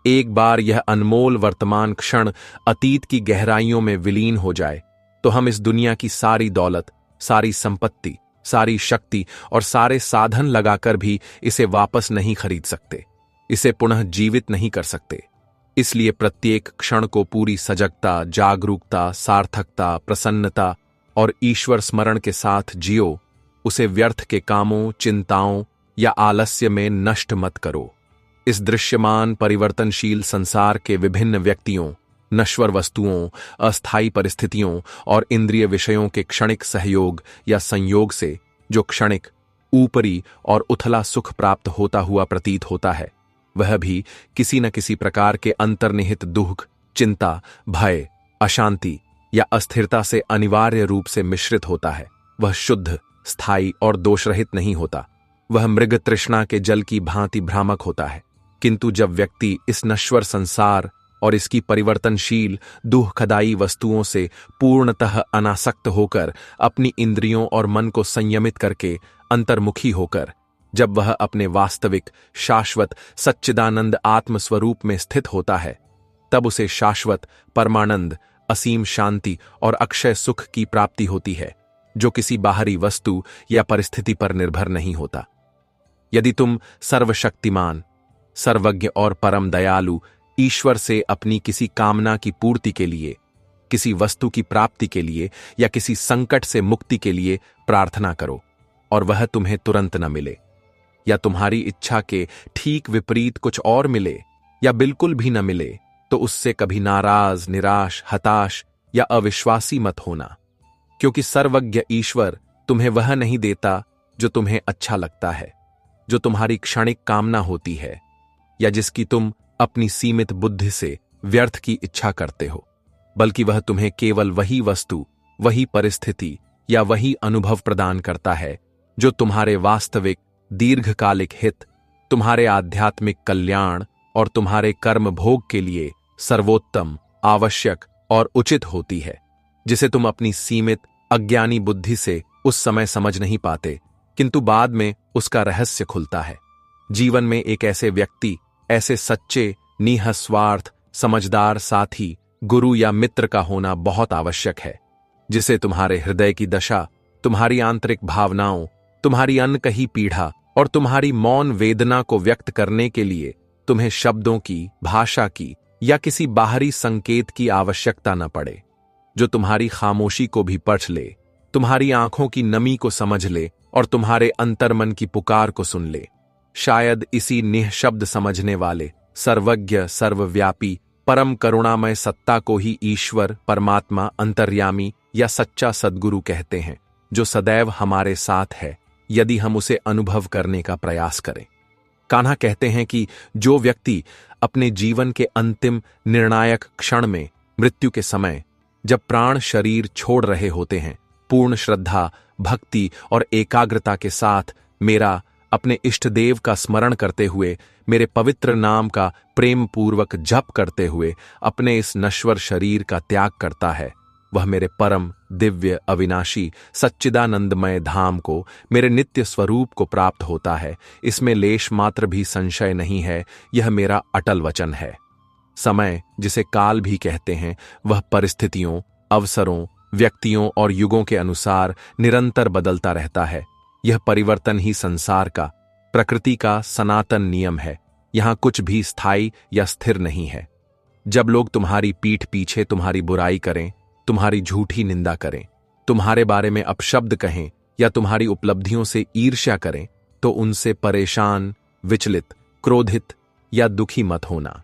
एक बार यह अनमोल वर्तमान क्षण अतीत की गहराइयों में विलीन हो जाए तो हम इस दुनिया की सारी दौलत, सारी संपत्ति, सारी शक्ति और सारे साधन लगाकर भी इसे वापस नहीं खरीद सकते, इसे पुनः जीवित नहीं कर सकते। इसलिए प्रत्येक क्षण को पूरी सजगता, जागरूकता, सार्थकता, प्रसन्नता और ईश्वर स्मरण के साथ जियो। उसे व्यर्थ के कामों, चिंताओं या आलस्य में नष्ट मत करो। इस दृश्यमान परिवर्तनशील संसार के विभिन्न व्यक्तियों, नश्वर वस्तुओं, अस्थायी परिस्थितियों और इंद्रिय विषयों के क्षणिक सहयोग या संयोग से जो क्षणिक, ऊपरी और उथला सुख प्राप्त होता हुआ प्रतीत होता है, वह भी किसी न किसी प्रकार के अंतर्निहित दुख, चिंता, भय, अशांति या अस्थिरता से अनिवार्य रूप से मिश्रित होता है। वह शुद्ध, स्थायी और दोषरहित नहीं होता। वह मृग तृष्णा के जल की भांति भ्रामक होता है। किंतु जब व्यक्ति इस नश्वर संसार और इसकी परिवर्तनशील, दुखदायी वस्तुओं से पूर्णतः अनासक्त होकर, अपनी इंद्रियों और मन को संयमित करके, अंतर्मुखी होकर, जब वह अपने वास्तविक, शाश्वत, सच्चिदानंद आत्मस्वरूप में स्थित होता है, तब उसे शाश्वत, परमानंद, असीम शांति और अक्षय सुख की प्राप्ति होती है, जो किसी बाहरी वस्तु या परिस्थिति पर निर्भर नहीं होता। यदि तुम सर्वशक्तिमान, सर्वज्ञ और परम दयालु ईश्वर से अपनी किसी कामना की पूर्ति के लिए, किसी वस्तु की प्राप्ति के लिए या किसी संकट से मुक्ति के लिए प्रार्थना करो और वह तुम्हें तुरंत न मिले, या तुम्हारी इच्छा के ठीक विपरीत कुछ और मिले या बिल्कुल भी न मिले, तो उससे कभी नाराज, निराश, हताश या अविश्वासी मत होना, क्योंकि सर्वज्ञ ईश्वर तुम्हें वह नहीं देता जो तुम्हें अच्छा लगता है, जो तुम्हारी क्षणिक कामना होती है या जिसकी तुम अपनी सीमित बुद्धि से व्यर्थ की इच्छा करते हो, बल्कि वह तुम्हें केवल वही वस्तु, वही परिस्थिति या वही अनुभव प्रदान करता है जो तुम्हारे वास्तविक, दीर्घकालिक हित, तुम्हारे आध्यात्मिक कल्याण और तुम्हारे कर्म भोग के लिए सर्वोत्तम, आवश्यक और उचित होती है, जिसे तुम अपनी सीमित, अज्ञानी बुद्धि से उस समय समझ नहीं पाते, किंतु बाद में उसका रहस्य खुलता है। जीवन में एक ऐसे व्यक्ति, ऐसे सच्चे, निःस्वार्थ, समझदार साथी, गुरु या मित्र का होना बहुत आवश्यक है, जिसे तुम्हारे हृदय की दशा, तुम्हारी आंतरिक भावनाओं, तुम्हारी अनकही पीड़ा और तुम्हारी मौन वेदना को व्यक्त करने के लिए तुम्हें शब्दों की, भाषा की या किसी बाहरी संकेत की आवश्यकता न पड़े, जो तुम्हारी खामोशी को भी पढ़ ले, तुम्हारी आंखों की नमी को समझ ले और तुम्हारे अंतर्मन की पुकार को सुन ले। शायद इसी निःशब्द समझने वाले, सर्वज्ञ, सर्वव्यापी, परम करुणामय सत्ता को ही ईश्वर, परमात्मा, अंतर्यामी या सच्चा सद्गुरु कहते हैं, जो सदैव हमारे साथ है यदि हम उसे अनुभव करने का प्रयास करें। कान्हा कहते हैं कि जो व्यक्ति अपने जीवन के अंतिम निर्णायक क्षण में, मृत्यु के समय, जब प्राण शरीर छोड़ रहे होते हैं, पूर्ण श्रद्धा, भक्ति और एकाग्रता के साथ मेरा, अपने इष्ट देव का स्मरण करते हुए, मेरे पवित्र नाम का प्रेम पूर्वक जप करते हुए अपने इस नश्वर शरीर का त्याग करता है, वह मेरे परम, दिव्य, अविनाशी, सच्चिदानंदमय धाम को, मेरे नित्य स्वरूप को प्राप्त होता है। इसमें लेश मात्र भी संशय नहीं है। यह मेरा अटल वचन है। समय, जिसे काल भी कहते हैं, वह परिस्थितियों, अवसरों, व्यक्तियों और युगों के अनुसार निरंतर बदलता रहता है। यह परिवर्तन ही संसार का, प्रकृति का सनातन नियम है। यहां कुछ भी स्थायी या स्थिर नहीं है। जब लोग तुम्हारी पीठ पीछे तुम्हारी बुराई करें, तुम्हारी झूठी निंदा करें, तुम्हारे बारे में अपशब्द कहें या तुम्हारी उपलब्धियों से ईर्ष्या करें, तो उनसे परेशान, विचलित, क्रोधित या दुखी मत होना,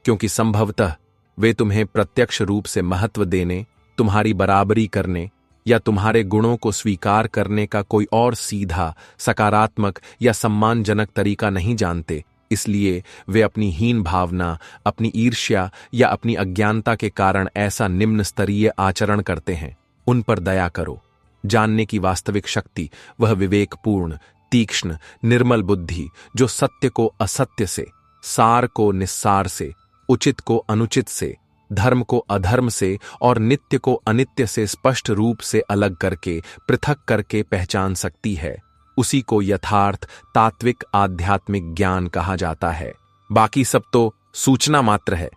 क्योंकि संभवतः वे तुम्हें प्रत्यक्ष रूप से महत्व देने, तुम्हारी बराबरी करने या तुम्हारे गुणों को स्वीकार करने का कोई और सीधा, सकारात्मक या सम्मानजनक तरीका नहीं जानते। इसलिए वे अपनी हीन भावना, अपनी ईर्ष्या या अपनी अज्ञानता के कारण ऐसा निम्न स्तरीय आचरण करते हैं। उन पर दया करो। जानने की वास्तविक शक्ति वह विवेकपूर्ण, तीक्ष्ण, निर्मल बुद्धि जो सत्य को असत्य से, सार को निस्सार से, उचित को अनुचित से, धर्म को अधर्म से और नित्य को अनित्य से स्पष्ट रूप से अलग करके, पृथक करके पहचान सकती है, उसी को यथार्थ, तात्विक, आध्यात्मिक ज्ञान कहा जाता है। बाकी सब तो सूचना मात्र है।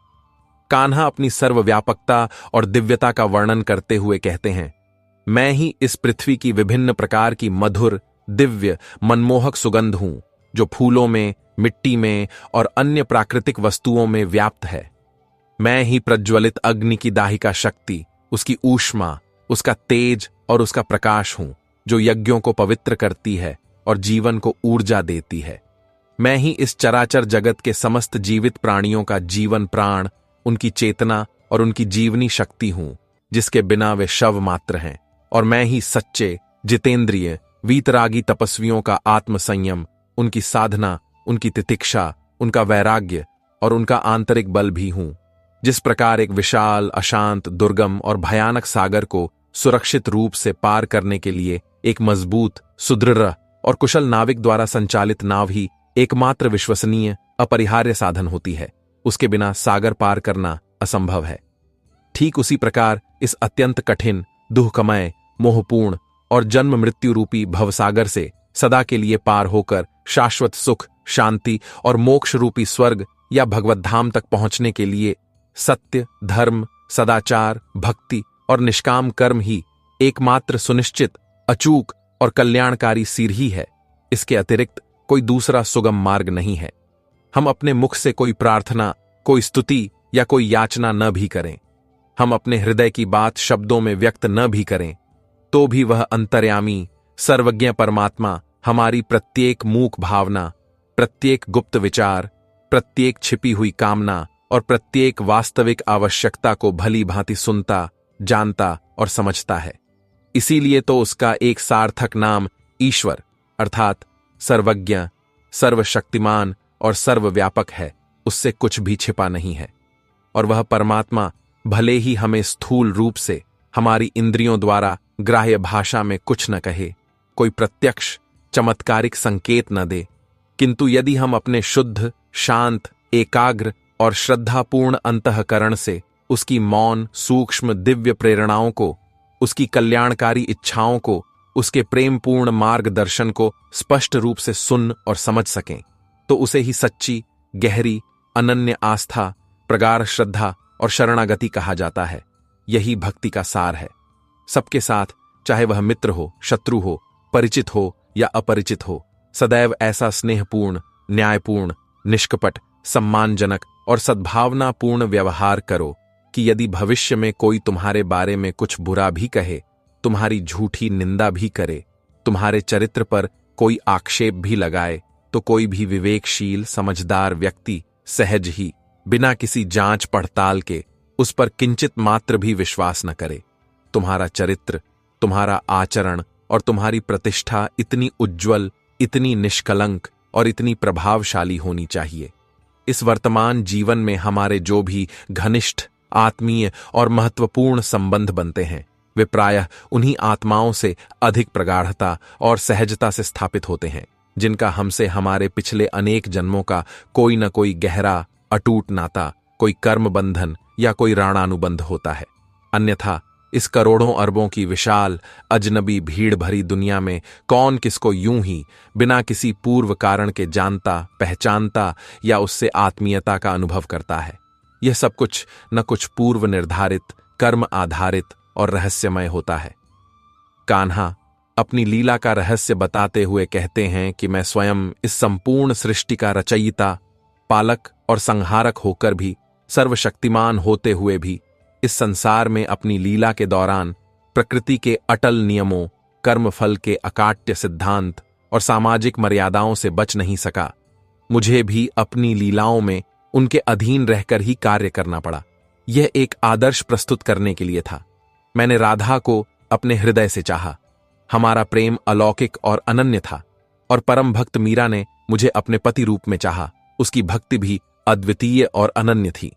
कान्हा अपनी सर्वव्यापकता और दिव्यता का वर्णन करते हुए कहते हैं, मैं ही इस पृथ्वी की विभिन्न प्रकार की मधुर, दिव्य, मनमोहक सुगंध हूं, जो फूलों में, मिट्टी में और अन्य प्राकृतिक वस्तुओं में व्याप्त है। मैं ही प्रज्वलित अग्नि की दाहिका शक्ति, उसकी ऊष्मा, उसका तेज और उसका प्रकाश हूं, जो यज्ञों को पवित्र करती है और जीवन को ऊर्जा देती है। मैं ही इस चराचर जगत के समस्त जीवित प्राणियों का जीवन प्राण, उनकी चेतना और उनकी जीवनी शक्ति हूं, जिसके बिना वे शव मात्र हैं। और मैं ही सच्चे, जितेंद्रिय, वीतरागी तपस्वियों का आत्मसंयम, उनकी साधना, उनकी तितिक्षा, उनका वैराग्य और उनका आंतरिक बल भी हूं। जिस प्रकार एक विशाल, अशांत, दुर्गम और भयानक सागर को सुरक्षित रूप से पार करने के लिए एक मजबूत, सुदृढ़ और कुशल नाविक द्वारा संचालित नाव ही एकमात्र विश्वसनीय, अपरिहार्य साधन होती है, उसके बिना सागर पार करना असंभव है। ठीक उसी प्रकार इस अत्यंत कठिन, दुःखमय, मोहपूर्ण और जन्म मृत्यु रूपी भवसागर से सदा के लिए पार होकर शाश्वत सुख, शांति और मोक्ष रूपी स्वर्ग या भगवत धाम तक पहुंचने के लिए सत्य, धर्म, सदाचार, भक्ति और निष्काम कर्म ही एकमात्र सुनिश्चित, अचूक और कल्याणकारी सीढ़ी है। इसके अतिरिक्त कोई दूसरा सुगम मार्ग नहीं है। हम अपने मुख से कोई प्रार्थना, कोई स्तुति या कोई याचना न भी करें, हम अपने हृदय की बात शब्दों में व्यक्त न भी करें, तो भी वह अंतर्यामी, सर्वज्ञ परमात्मा हमारी प्रत्येक मूक भावना, प्रत्येक गुप्त विचार, प्रत्येक छिपी हुई कामना और प्रत्येक वास्तविक आवश्यकता को भली भांति सुनता, जानता और समझता है। इसीलिए तो उसका एक सार्थक नाम ईश्वर अर्थात सर्वज्ञ, सर्वशक्तिमान और सर्वव्यापक है। उससे कुछ भी छिपा नहीं है। और वह परमात्मा भले ही हमें स्थूल रूप से हमारी इंद्रियों द्वारा ग्राह्य भाषा में कुछ न कहे, कोई प्रत्यक्ष चमत्कारिक संकेत न दे, किंतु यदि हम अपने शुद्ध, शांत, एकाग्र और श्रद्धापूर्ण अंतःकरण से उसकी मौन, सूक्ष्म, दिव्य प्रेरणाओं को, उसकी कल्याणकारी इच्छाओं को, उसके प्रेमपूर्ण मार्गदर्शन को स्पष्ट रूप से सुन और समझ सकें, तो उसे ही सच्ची, गहरी, अनन्य आस्था, प्रगाढ़ श्रद्धा और शरणागति कहा जाता है। यही भक्ति का सार है। सबके साथ, चाहे वह मित्र हो, शत्रु हो, परिचित हो या अपरिचित हो, सदैव ऐसा स्नेहपूर्ण, न्यायपूर्ण, निष्कपट, सम्मानजनक और सद्भावनापूर्ण व्यवहार करो कि यदि भविष्य में कोई तुम्हारे बारे में कुछ बुरा भी कहे, तुम्हारी झूठी निंदा भी करे, तुम्हारे चरित्र पर कोई आक्षेप भी लगाए, तो कोई भी विवेकशील, समझदार व्यक्ति सहज ही, बिना किसी जांच पड़ताल के उस पर किंचित मात्र भी विश्वास न करे। तुम्हारा चरित्र, तुम्हारा आचरण और तुम्हारी प्रतिष्ठा इतनी उज्ज्वल, इतनी निष्कलंक और इतनी प्रभावशाली होनी चाहिए। इस वर्तमान जीवन में हमारे जो भी घनिष्ठ, आत्मीय और महत्वपूर्ण संबंध बनते हैं, वे प्रायः उन्हीं आत्माओं से अधिक प्रगाढ़ता और सहजता से स्थापित होते हैं, जिनका हमसे हमारे पिछले अनेक जन्मों का कोई न कोई गहरा, अटूट नाता, कोई कर्म बंधन या कोई राणानुबंध होता है। अन्यथा इस करोड़ों अरबों की विशाल, अजनबी, भीड़ भरी दुनिया में कौन किसको यूं ही बिना किसी पूर्व कारण के जानता, पहचानता या उससे आत्मीयता का अनुभव करता है। यह सब कुछ न कुछ पूर्व निर्धारित, कर्म आधारित और रहस्यमय होता है। कान्हा अपनी लीला का रहस्य बताते हुए कहते हैं कि मैं स्वयं इस संपूर्ण सृष्टि का रचयिता, पालक और संहारक होकर भी, सर्वशक्तिमान होते हुए भी इस संसार में अपनी लीला के दौरान प्रकृति के अटल नियमों, कर्मफल के अकाट्य सिद्धांत और सामाजिक मर्यादाओं से बच नहीं सका। मुझे भी अपनी लीलाओं में उनके अधीन रहकर ही कार्य करना पड़ा। यह एक आदर्श प्रस्तुत करने के लिए था। मैंने राधा को अपने हृदय से चाहा। हमारा प्रेम अलौकिक और अनन्य था और परम भक्त मीरा ने मुझे अपने पति रूप में चाहा। उसकी भक्ति भी अद्वितीय और अनन्य थी।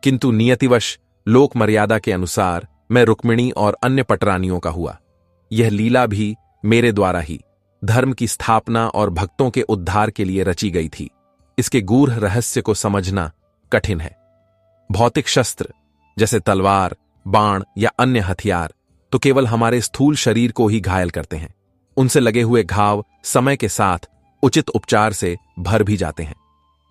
किंतु नियतिवश, लोक मर्यादा के अनुसार मैं रुक्मिणी और अन्य पटरानियों का हुआ। यह लीला भी मेरे द्वारा ही धर्म की स्थापना और भक्तों के उद्धार के लिए रची गई थी। इसके गूढ़ रहस्य को समझना कठिन है। भौतिक शस्त्र जैसे तलवार, बाण या अन्य हथियार तो केवल हमारे स्थूल शरीर को ही घायल करते हैं। उनसे लगे हुए घाव समय के साथ उचित उपचार से भर भी जाते हैं,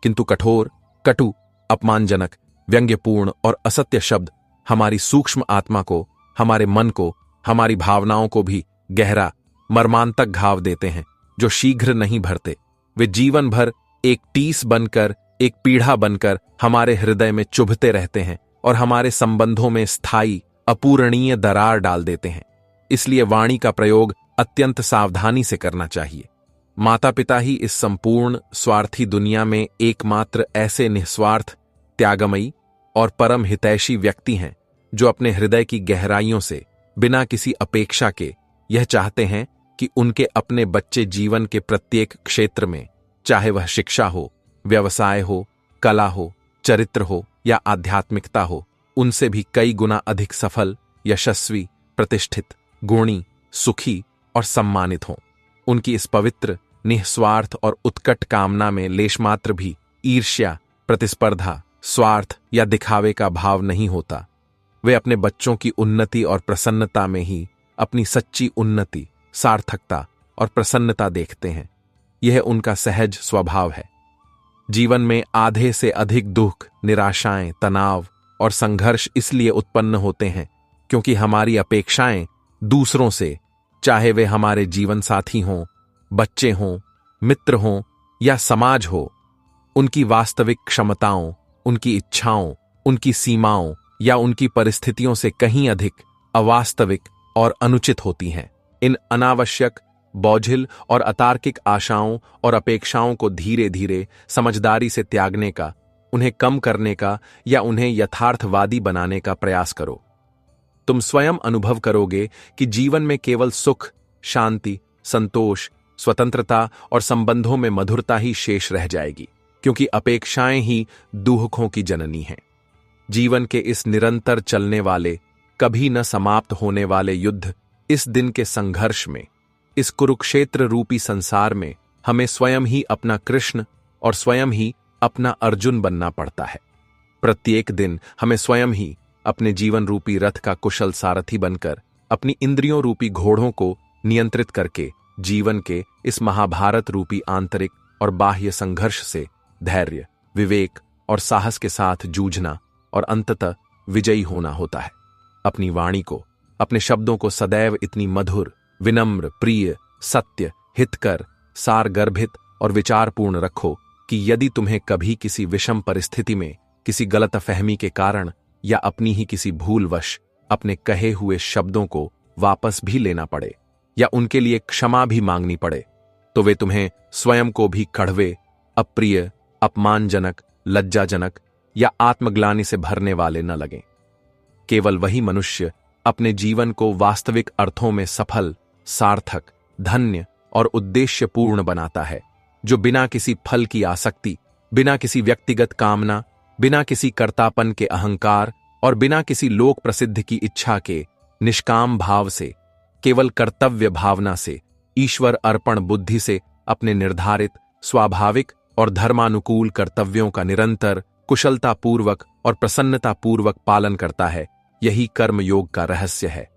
किंतु कठोर, कटु अपमानजनक, व्यंग्यपूर्ण और असत्य शब्द हमारी सूक्ष्म आत्मा को, हमारे मन को, हमारी भावनाओं को भी गहरा, मर्मांतक घाव देते हैं जो शीघ्र नहीं भरते। वे जीवन भर एक टीस बनकर, एक पीढ़ा बनकर हमारे हृदय में चुभते रहते हैं और हमारे संबंधों में स्थायी, अपूरणीय दरार डाल देते हैं। इसलिए वाणी का प्रयोग अत्यंत सावधानी से करना चाहिए। माता पिता ही इस संपूर्ण स्वार्थी दुनिया में एकमात्र ऐसे निस्वार्थ, त्यागमयी और परम हितैषी व्यक्ति हैं जो अपने हृदय की गहराइयों से, बिना किसी अपेक्षा के, यह चाहते हैं कि उनके अपने बच्चे जीवन के प्रत्येक क्षेत्र में, चाहे वह शिक्षा हो, व्यवसाय हो, कला हो, चरित्र हो या आध्यात्मिकता हो, उनसे भी कई गुना अधिक सफल, यशस्वी, प्रतिष्ठित, गुणी, सुखी और सम्मानित हों। उनकी इस पवित्र, निस्वार्थ और उत्कट कामना में लेशमात्र भी ईर्ष्या, प्रतिस्पर्धा, स्वार्थ या दिखावे का भाव नहीं होता। वे अपने बच्चों की उन्नति और प्रसन्नता में ही अपनी सच्ची उन्नति, सार्थकता और प्रसन्नता देखते हैं। यह उनका सहज स्वभाव है। जीवन में आधे से अधिक दुख, निराशाएं, तनाव और संघर्ष इसलिए उत्पन्न होते हैं क्योंकि हमारी अपेक्षाएं दूसरों से, चाहे वे हमारे जीवन साथी हों, बच्चे हों, मित्र हों या समाज हो, उनकी वास्तविक क्षमताओं, उनकी इच्छाओं, उनकी सीमाओं या उनकी परिस्थितियों से कहीं अधिक अवास्तविक और अनुचित होती हैं। इन अनावश्यक, बोझिल और अतार्किक आशाओं और अपेक्षाओं को धीरे धीरे समझदारी से त्यागने का, उन्हें कम करने का या उन्हें यथार्थवादी बनाने का प्रयास करो। तुम स्वयं अनुभव करोगे कि जीवन में केवल सुख, शांति, संतोष, स्वतंत्रता और संबंधों में मधुरता ही शेष रह जाएगी, क्योंकि अपेक्षाएं ही दुखों की जननी हैं। जीवन के इस निरंतर चलने वाले, कभी न समाप्त होने वाले युद्ध, इस दिन के संघर्ष में, इस कुरुक्षेत्र रूपी संसार में हमें स्वयं ही अपना कृष्ण और स्वयं ही अपना अर्जुन बनना पड़ता है। प्रत्येक दिन हमें स्वयं ही अपने जीवन रूपी रथ का कुशल सारथी बनकर, अपनी इंद्रियों रूपी घोड़ों को नियंत्रित करके जीवन के इस महाभारत रूपी आंतरिक और बाह्य संघर्ष से धैर्य, विवेक और साहस के साथ जूझना और अंततः विजयी होना होता है। अपनी वाणी को, अपने शब्दों को सदैव इतनी मधुर, विनम्र, प्रिय, सत्य, हितकर, सारगर्भित और विचारपूर्ण रखो कि यदि तुम्हें कभी किसी विषम परिस्थिति में, किसी गलतफहमी के कारण या अपनी ही किसी भूलवश अपने कहे हुए शब्दों को वापस भी लेना पड़े या उनके लिए क्षमा भी मांगनी पड़े, तो वे तुम्हें स्वयं को भी कड़वे, अप्रिय, अपमानजनक, लज्जाजनक या आत्मग्लानि से भरने वाले न लगें। केवल वही मनुष्य अपने जीवन को वास्तविक अर्थों में सफल, सार्थक, धन्य और उद्देश्यपूर्ण बनाता है, जो बिना किसी फल की आसक्ति, बिना किसी व्यक्तिगत कामना, बिना किसी कर्तापन के अहंकार और बिना किसी लोक प्रसिद्धि की इच्छा के निष्काम भाव से, केवल कर्तव्य भावना से, ईश्वर अर्पण बुद्धि से अपने निर्धारित, स्वाभाविक और धर्मानुकूल कर्तव्यों का निरंतर, कुशलतापूर्वक और प्रसन्नतापूर्वक पालन करता है। यही कर्मयोग का रहस्य है।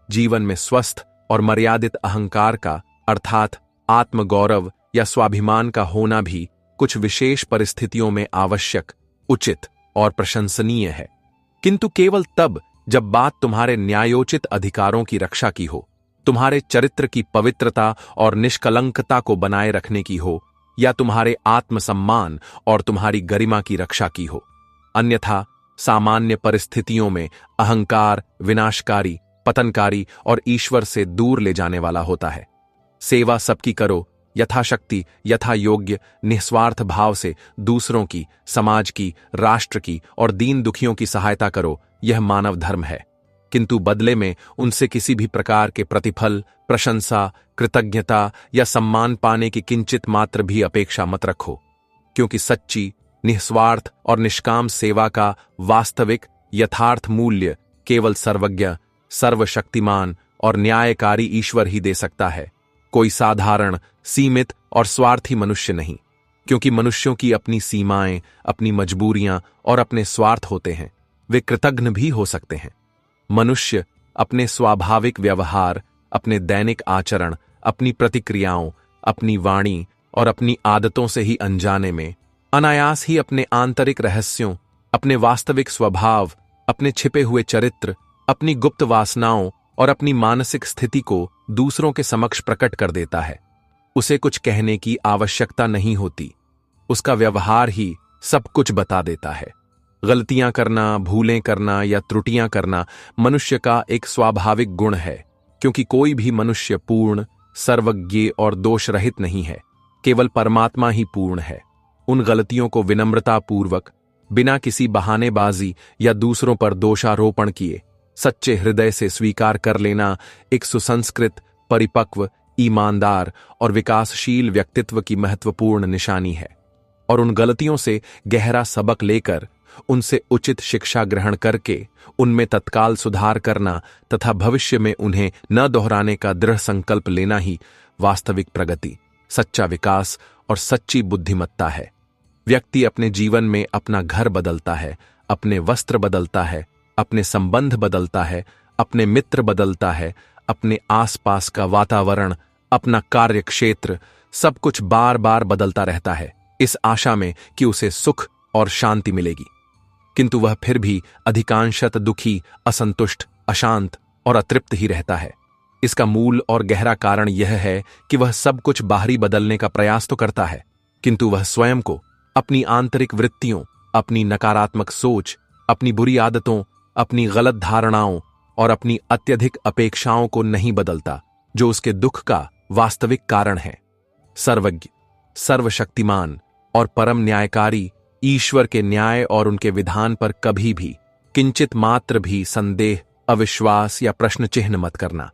जीवन में स्वस्थ और मर्यादित अहंकार का, अर्थात आत्मगौरव या स्वाभिमान का होना भी कुछ विशेष परिस्थितियों में आवश्यक, उचित और प्रशंसनीय है, किंतु केवल तब जब बात तुम्हारे न्यायोचित अधिकारों की रक्षा की हो, तुम्हारे चरित्र की पवित्रता और निष्कलंकता को बनाए रखने की हो, या तुम्हारे आत्मसम्मान और तुम्हारी गरिमा की रक्षा की हो। अन्यथा सामान्य परिस्थितियों में अहंकार विनाशकारी, पतनकारी और ईश्वर से दूर ले जाने वाला होता है। सेवा सबकी करो, यथाशक्ति, यथा योग्य, निस्वार्थ भाव से दूसरों की, समाज की, राष्ट्र की और दीन दुखियों की सहायता करो, यह मानव धर्म है। किंतु बदले में उनसे किसी भी प्रकार के प्रतिफल, प्रशंसा, कृतज्ञता या सम्मान पाने की किंचित मात्र भी अपेक्षा मत रखो, क्योंकि सच्ची, निस्वार्थ और निष्काम सेवा का वास्तविक, यथार्थ मूल्य केवल सर्वज्ञ, सर्वशक्तिमान और न्यायकारी ईश्वर ही दे सकता है, कोई साधारण, सीमित और स्वार्थी मनुष्य नहीं। क्योंकि मनुष्यों की अपनी सीमाएं, अपनी मजबूरियां और अपने स्वार्थ होते हैं। वे कृतघ्न भी हो सकते हैं। मनुष्य अपने स्वाभाविक व्यवहार, अपने दैनिक आचरण, अपनी प्रतिक्रियाओं, अपनी वाणी और अपनी आदतों से ही अनजाने में अनायास ही अपने आंतरिक रहस्यों, अपने वास्तविक स्वभाव, अपने छिपे हुए चरित्र, अपनी गुप्त वासनाओं और अपनी मानसिक स्थिति को दूसरों के समक्ष प्रकट कर देता है। उसे कुछ कहने की आवश्यकता नहीं होती, उसका व्यवहार ही सब कुछ बता देता है। गलतियां करना, भूलें करना या त्रुटियां करना मनुष्य का एक स्वाभाविक गुण है, क्योंकि कोई भी मनुष्य पूर्ण, सर्वज्ञ और दोष रहित नहीं है। केवल परमात्मा ही पूर्ण है। उन गलतियों को विनम्रतापूर्वक, बिना किसी बहानेबाजी या दूसरों पर दोषारोपण किए, सच्चे हृदय से स्वीकार कर लेना एक सुसंस्कृत, परिपक्व, ईमानदार और विकासशील व्यक्तित्व की महत्वपूर्ण निशानी है। और उन गलतियों से गहरा सबक लेकर, उनसे उचित शिक्षा ग्रहण करके उनमें तत्काल सुधार करना तथा भविष्य में उन्हें न दोहराने का दृढ़ संकल्प लेना ही वास्तविक प्रगति, सच्चा विकास और सच्ची बुद्धिमत्ता है। व्यक्ति अपने जीवन में अपना घर बदलता है, अपने वस्त्र बदलता है, अपने संबंध बदलता है, अपने मित्र बदलता है, अपने आसपास का वातावरण, अपना कार्य क्षेत्र, सब कुछ बार बार बदलता रहता है, इस आशा में कि उसे सुख और शांति मिलेगी। किंतु वह फिर भी अधिकांशतः दुखी, असंतुष्ट, अशांत और अतृप्त ही रहता है। इसका मूल और गहरा कारण यह है कि वह सब कुछ बाहरी बदलने का प्रयास तो करता है, किंतु वह स्वयं को, अपनी आंतरिक वृत्तियों, अपनी नकारात्मक सोच, अपनी बुरी आदतों, अपनी गलत धारणाओं और अपनी अत्यधिक अपेक्षाओं को नहीं बदलता, जो उसके दुख का वास्तविक कारण है। सर्वज्ञ, सर्वशक्तिमान और परम न्यायकारी ईश्वर के न्याय और उनके विधान पर कभी भी किंचित मात्र भी संदेह, अविश्वास या प्रश्न चिन्ह मत करना।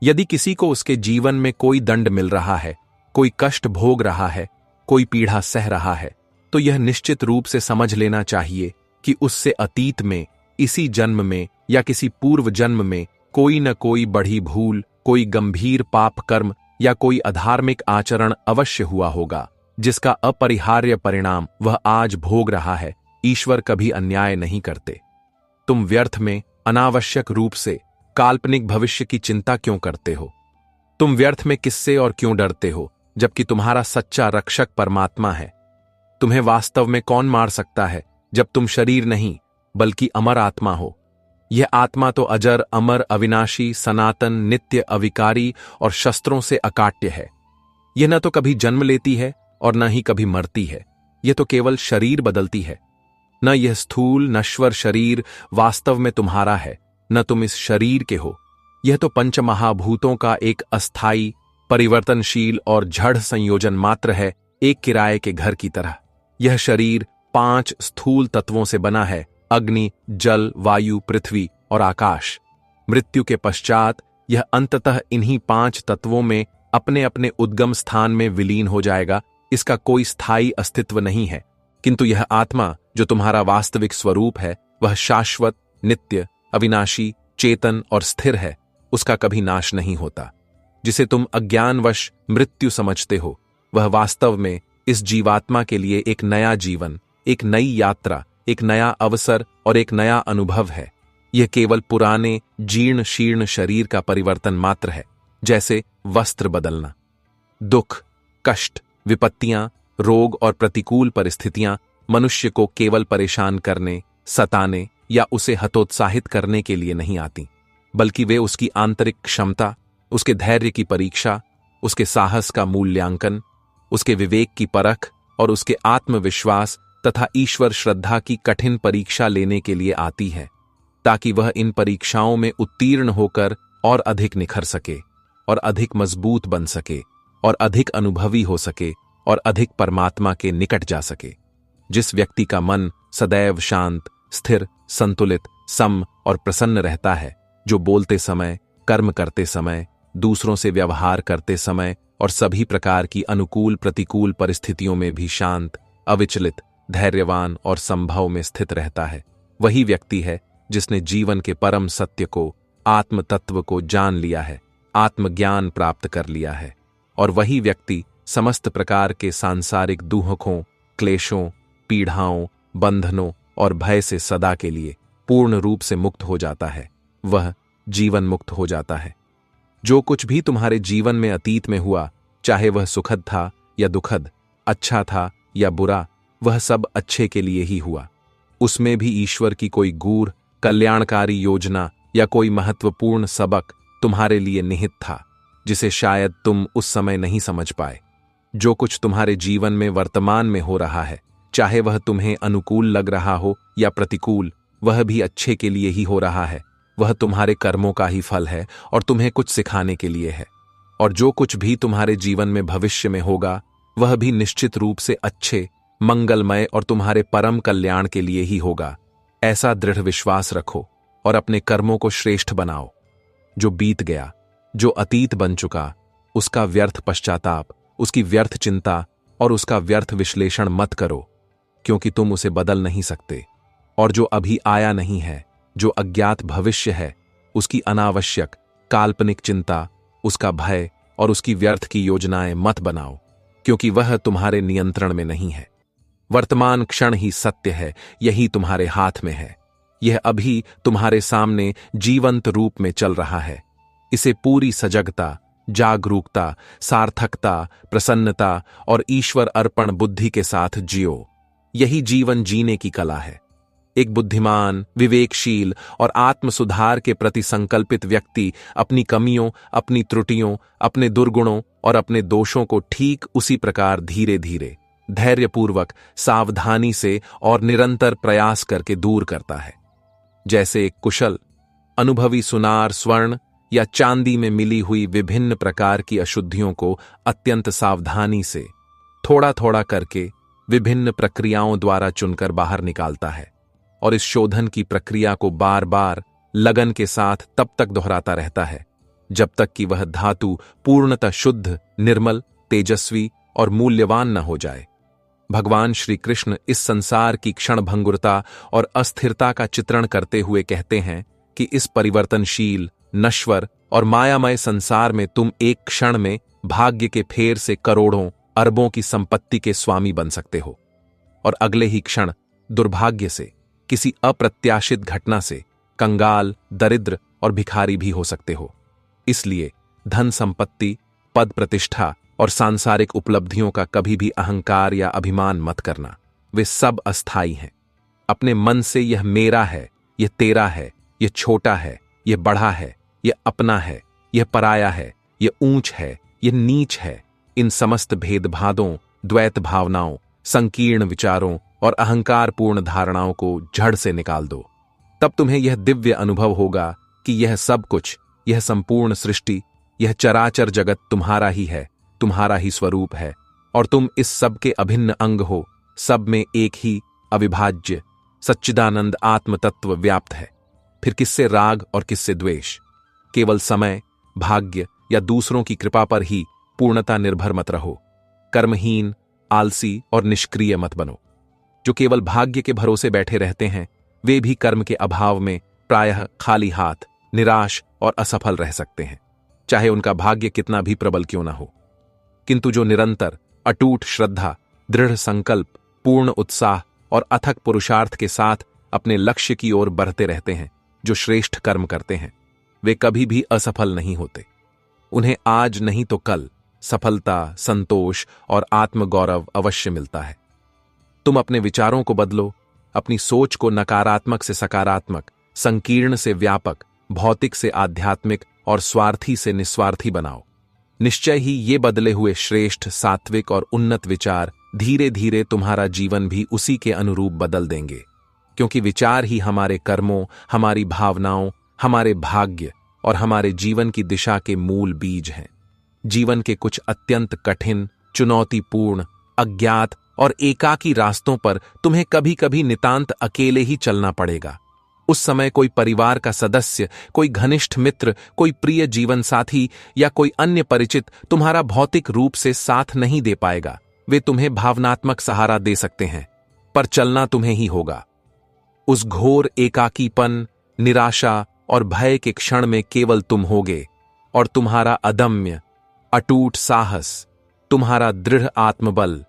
यदि किसी को उसके जीवन में कोई दंड मिल रहा है, कोई कष्ट भोग रहा है, कोई पीड़ा सह रहा है, तो यह निश्चित रूप से समझ लेना चाहिए कि उससे अतीत में, इसी जन्म में या किसी पूर्व जन्म में कोई न कोई बड़ी भूल, कोई गंभीर पाप कर्म या कोई अधार्मिक आचरण अवश्य हुआ होगा, जिसका अपरिहार्य परिणाम वह आज भोग रहा है। ईश्वर कभी अन्याय नहीं करते। तुम व्यर्थ में, अनावश्यक रूप से काल्पनिक भविष्य की चिंता क्यों करते हो? तुम व्यर्थ में किससे और क्यों डरते हो, जबकि तुम्हारा सच्चा रक्षक परमात्मा है? तुम्हें वास्तव में कौन मार सकता है, जब तुम शरीर नहीं बल्कि अमर आत्मा हो? यह आत्मा तो अजर, अमर, अविनाशी, सनातन, नित्य, अविकारी और शस्त्रों से अकाट्य है। यह न तो कभी जन्म लेती है और न ही कभी मरती है। यह तो केवल शरीर बदलती है। न यह स्थूल नश्वर शरीर वास्तव में तुम्हारा है, न तुम इस शरीर के हो। यह तो पंचमहाभूतों का एक अस्थायी, परिवर्तनशील और जड़ संयोजन मात्र है, एक किराए के घर की तरह। यह शरीर 5 स्थूल तत्वों से बना है: अग्नि, जल, वायु, पृथ्वी और आकाश। मृत्यु के पश्चात यह अंततः इन्हीं 5 तत्वों में अपने अपने उद्गम स्थान में विलीन हो जाएगा। इसका कोई स्थायी अस्तित्व नहीं है। किंतु यह आत्मा, जो तुम्हारा वास्तविक स्वरूप है, वह शाश्वत, नित्य, अविनाशी, चेतन और स्थिर है। उसका कभी नाश नहीं होता। जिसे तुम अज्ञानवश मृत्यु समझते हो, वह वास्तव में इस जीवात्मा के लिए एक नया जीवन, एक नई यात्रा, एक नया अवसर और एक नया अनुभव है। यह केवल पुराने जीर्ण शीर्ण शरीर का परिवर्तन मात्र है, जैसे वस्त्र बदलना। दुख, कष्ट, विपत्तियां, रोग और प्रतिकूल परिस्थितियां मनुष्य को केवल परेशान करने, सताने या उसे हतोत्साहित करने के लिए नहीं आती, बल्कि वे उसकी आंतरिक क्षमता, उसके धैर्य की परीक्षा, उसके साहस का मूल्यांकन, उसके विवेक की परख और उसके आत्मविश्वास तथा ईश्वर श्रद्धा की कठिन परीक्षा लेने के लिए आती है, ताकि वह इन परीक्षाओं में उत्तीर्ण होकर और अधिक निखर सके और अधिक मजबूत बन सके और अधिक अनुभवी हो सके और अधिक परमात्मा के निकट जा सके। जिस व्यक्ति का मन सदैव शांत, स्थिर, संतुलित, सम और प्रसन्न रहता है, जो बोलते समय, कर्म करते समय, दूसरों से व्यवहार करते समय और सभी प्रकार की अनुकूल प्रतिकूल परिस्थितियों में भी शांत, अविचलित, धैर्यवान और संभव में स्थित रहता है, वही व्यक्ति है जिसने जीवन के परम सत्य को, आत्म तत्व को जान लिया है, आत्मज्ञान प्राप्त कर लिया है। और वही व्यक्ति समस्त प्रकार के सांसारिक दुखों, क्लेशों, पीड़ाओं, बंधनों और भय से सदा के लिए पूर्ण रूप से मुक्त हो जाता है। वह जीवन मुक्त हो जाता है। जो कुछ भी तुम्हारे जीवन में अतीत में हुआ, चाहे वह सुखद था या दुखद, अच्छा था या बुरा, वह सब अच्छे के लिए ही हुआ। उसमें भी ईश्वर की कोई गूढ़ कल्याणकारी योजना या कोई महत्वपूर्ण सबक तुम्हारे लिए निहित था, जिसे शायद तुम उस समय नहीं समझ पाए। जो कुछ तुम्हारे जीवन में वर्तमान में हो रहा है, चाहे वह तुम्हें अनुकूल लग रहा हो या प्रतिकूल, वह भी अच्छे के लिए ही हो रहा है। वह तुम्हारे कर्मों का ही फल है और तुम्हें कुछ सिखाने के लिए है। और जो कुछ भी तुम्हारे जीवन में भविष्य में होगा, वह भी निश्चित रूप से अच्छे, मंगलमय और तुम्हारे परम कल्याण के लिए ही होगा। ऐसा दृढ़ विश्वास रखो और अपने कर्मों को श्रेष्ठ बनाओ। जो बीत गया, जो अतीत बन चुका, उसका व्यर्थ पश्चाताप, उसकी व्यर्थ चिंता और उसका व्यर्थ विश्लेषण मत करो, क्योंकि तुम उसे बदल नहीं सकते। और जो अभी आया नहीं है, जो अज्ञात भविष्य है, उसकी अनावश्यक काल्पनिक चिंता, उसका भय और उसकी व्यर्थ की योजनाएं मत बनाओ, क्योंकि वह तुम्हारे नियंत्रण में नहीं है। वर्तमान क्षण ही सत्य है, यही तुम्हारे हाथ में है। यह अभी तुम्हारे सामने जीवंत रूप में चल रहा है। इसे पूरी सजगता, जागरूकता, सार्थकता, प्रसन्नता और ईश्वर अर्पण बुद्धि के साथ जियो। यही जीवन जीने की कला है। एक बुद्धिमान, विवेकशील और आत्मसुधार के प्रति संकल्पित व्यक्ति अपनी कमियों, अपनी त्रुटियों, अपने दुर्गुणों और अपने दोषों को ठीक उसी प्रकार धीरे धीरे, धैर्यपूर्वक, सावधानी से और निरंतर प्रयास करके दूर करता है, जैसे एक कुशल, अनुभवी सुनार स्वर्ण या चांदी में मिली हुई विभिन्न प्रकार की अशुद्धियों को अत्यंत सावधानी से, थोड़ा थोड़ा करके, विभिन्न प्रक्रियाओं द्वारा चुनकर बाहर निकालता है। और इस शोधन की प्रक्रिया को बार बार लगन के साथ तब तक दोहराता रहता है जब तक कि वह धातु पूर्णतः शुद्ध, निर्मल, तेजस्वी और मूल्यवान न हो जाए। भगवान श्री कृष्ण इस संसार की क्षणभंगुरता और अस्थिरता का चित्रण करते हुए कहते हैं कि इस परिवर्तनशील, नश्वर और मायामय संसार में तुम एक क्षण में भाग्य के फेर से करोड़ों, अरबों की संपत्ति के स्वामी बन सकते हो और अगले ही क्षण दुर्भाग्य से, किसी अप्रत्याशित घटना से कंगाल, दरिद्र और भिखारी भी हो सकते हो। इसलिए धन संपत्ति, पद प्रतिष्ठा और सांसारिक उपलब्धियों का कभी भी अहंकार या अभिमान मत करना। वे सब अस्थायी हैं। अपने मन से यह मेरा है, यह तेरा है, यह छोटा है, यह बड़ा है, यह अपना है, यह पराया है, यह ऊंच है, यह नीच है, इन समस्त भेदभावों, द्वैत भावनाओं, संकीर्ण विचारों और अहंकारपूर्ण धारणाओं को जड़ से निकाल दो। तब तुम्हें यह दिव्य अनुभव होगा कि यह सब कुछ, यह संपूर्ण सृष्टि, यह चराचर जगत तुम्हारा ही है, तुम्हारा ही स्वरूप है और तुम इस सब के अभिन्न अंग हो। सब में एक ही अविभाज्य सच्चिदानंद आत्म तत्व व्याप्त है। फिर किससे राग और किससे द्वेष? केवल समय, भाग्य या दूसरों की कृपा पर ही पूर्णता निर्भर मत रहो। कर्महीन, आलसी और निष्क्रिय मत बनो। जो केवल भाग्य के भरोसे बैठे रहते हैं, वे भी कर्म के अभाव में प्रायः खाली हाथ, निराश और असफल रह सकते हैं, चाहे उनका भाग्य कितना भी प्रबल क्यों ना हो। किंतु जो निरंतर, अटूट श्रद्धा, दृढ़ संकल्प, पूर्ण उत्साह और अथक पुरुषार्थ के साथ अपने लक्ष्य की ओर बढ़ते रहते हैं, जो श्रेष्ठ कर्म करते हैं, वे कभी भी असफल नहीं होते। उन्हें आज नहीं तो कल सफलता, संतोष और आत्मगौरव अवश्य मिलता है। तुम अपने विचारों को बदलो, अपनी सोच को नकारात्मक से सकारात्मक, संकीर्ण से व्यापक, भौतिक से आध्यात्मिक और स्वार्थी से निस्वार्थी बनाओ। निश्चय ही ये बदले हुए श्रेष्ठ, सात्विक और उन्नत विचार धीरे धीरे तुम्हारा जीवन भी उसी के अनुरूप बदल देंगे, क्योंकि विचार ही हमारे कर्मों, हमारी भावनाओं, हमारे भाग्य और हमारे जीवन की दिशा के मूल बीज हैं। जीवन के कुछ अत्यंत कठिन, चुनौतीपूर्ण, अज्ञात और एकाकी रास्तों पर तुम्हें कभी कभी नितांत अकेले ही चलना पड़ेगा। उस समय कोई परिवार का सदस्य, कोई घनिष्ठ मित्र, कोई प्रिय जीवन साथी या कोई अन्य परिचित तुम्हारा भौतिक रूप से साथ नहीं दे पाएगा। वे तुम्हें भावनात्मक सहारा दे सकते हैं, पर चलना तुम्हें ही होगा। उस घोर एकाकीपन, निराशा और भय के क्षण में केवल तुम होगे और तुम्हारा अदम्य, अटूट साहस, तुम्हारा दृढ़ आत्मबल,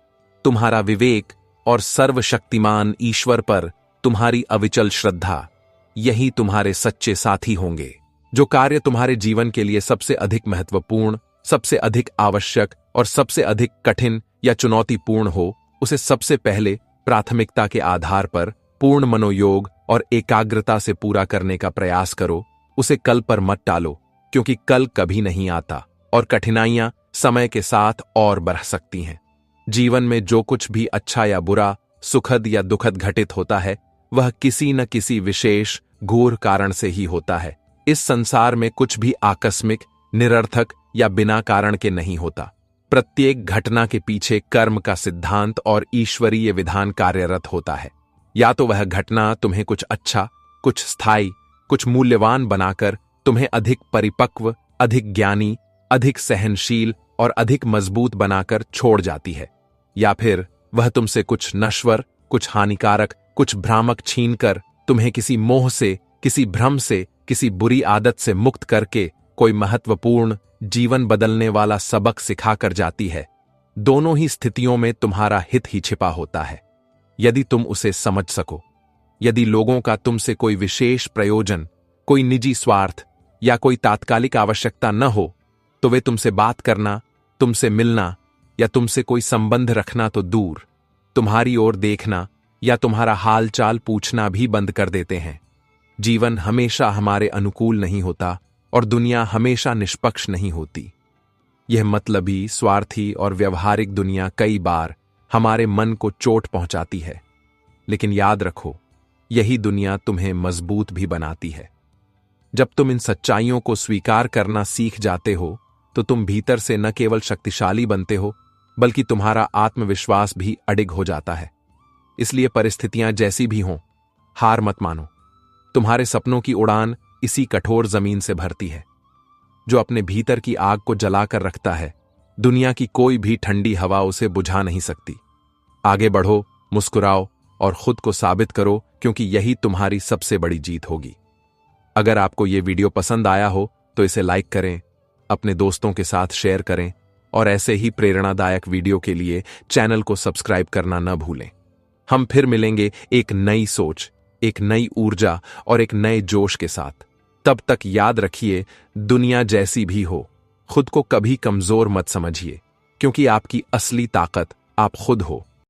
तुम्हारा विवेक और सर्वशक्तिमान ईश्वर पर तुम्हारी अविचल श्रद्धा, यही तुम्हारे सच्चे साथी होंगे। जो कार्य तुम्हारे जीवन के लिए सबसे अधिक महत्वपूर्ण, सबसे अधिक आवश्यक और सबसे अधिक कठिन या चुनौतीपूर्ण हो, उसे सबसे पहले प्राथमिकता के आधार पर पूर्ण मनोयोग और एकाग्रता से पूरा करने का प्रयास करो। उसे कल पर मत टालो, क्योंकि कल कभी नहीं आता और कठिनाइयां समय के साथ और बढ़ सकती हैं। जीवन में जो कुछ भी अच्छा या बुरा, सुखद या दुखद घटित होता है, वह किसी न किसी विशेष घोर कारण से ही होता है। इस संसार में कुछ भी आकस्मिक, निरर्थक या बिना कारण के नहीं होता। प्रत्येक घटना के पीछे कर्म का सिद्धांत और ईश्वरीय विधान कार्यरत होता है। या तो वह घटना तुम्हें कुछ अच्छा, कुछ स्थायी, कुछ मूल्यवान बनाकर तुम्हें अधिक परिपक्व, अधिक ज्ञानी, अधिक सहनशील और अधिक मजबूत बनाकर छोड़ जाती है, या फिर वह तुमसे कुछ नश्वर, कुछ हानिकारक, कुछ भ्रामक छीनकर तुम्हें किसी मोह से, किसी भ्रम से, किसी बुरी आदत से मुक्त करके कोई महत्वपूर्ण, जीवन बदलने वाला सबक सिखाकर जाती है। दोनों ही स्थितियों में तुम्हारा हित ही छिपा होता है, यदि तुम उसे समझ सको। यदि लोगों का तुमसे कोई विशेष प्रयोजन, कोई निजी स्वार्थ या कोई तात्कालिक आवश्यकता न हो, तो वे तुमसे बात करना, तुमसे मिलना या तुमसे कोई संबंध रखना तो दूर, तुम्हारी ओर देखना या तुम्हारा हाल चाल पूछना भी बंद कर देते हैं। जीवन हमेशा हमारे अनुकूल नहीं होता और दुनिया हमेशा निष्पक्ष नहीं होती। यह मतलबी, स्वार्थी और व्यवहारिक दुनिया कई बार हमारे मन को चोट पहुंचाती है, लेकिन याद रखो, यही दुनिया तुम्हें मजबूत भी बनाती है। जब तुम इन सच्चाइयों को स्वीकार करना सीख जाते हो, तो तुम भीतर से न केवल शक्तिशाली बनते हो, बल्कि तुम्हारा आत्मविश्वास भी अडिग हो जाता है। इसलिए परिस्थितियां जैसी भी हों, हार मत मानो। तुम्हारे सपनों की उड़ान इसी कठोर जमीन से भरती है। जो अपने भीतर की आग को जलाकर रखता है, दुनिया की कोई भी ठंडी हवा उसे बुझा नहीं सकती। आगे बढ़ो, मुस्कुराओ और खुद को साबित करो, क्योंकि यही तुम्हारी सबसे बड़ी जीत होगी। अगर आपको ये वीडियो पसंद आया हो तो इसे लाइक करें, अपने दोस्तों के साथ शेयर करें और ऐसे ही प्रेरणादायक वीडियो के लिए चैनल को सब्सक्राइब करना न भूलें। हम फिर मिलेंगे एक नई सोच, एक नई ऊर्जा और एक नए जोश के साथ। तब तक याद रखिए, दुनिया जैसी भी हो, खुद को कभी कमजोर मत समझिए, क्योंकि आपकी असली ताकत आप खुद हो।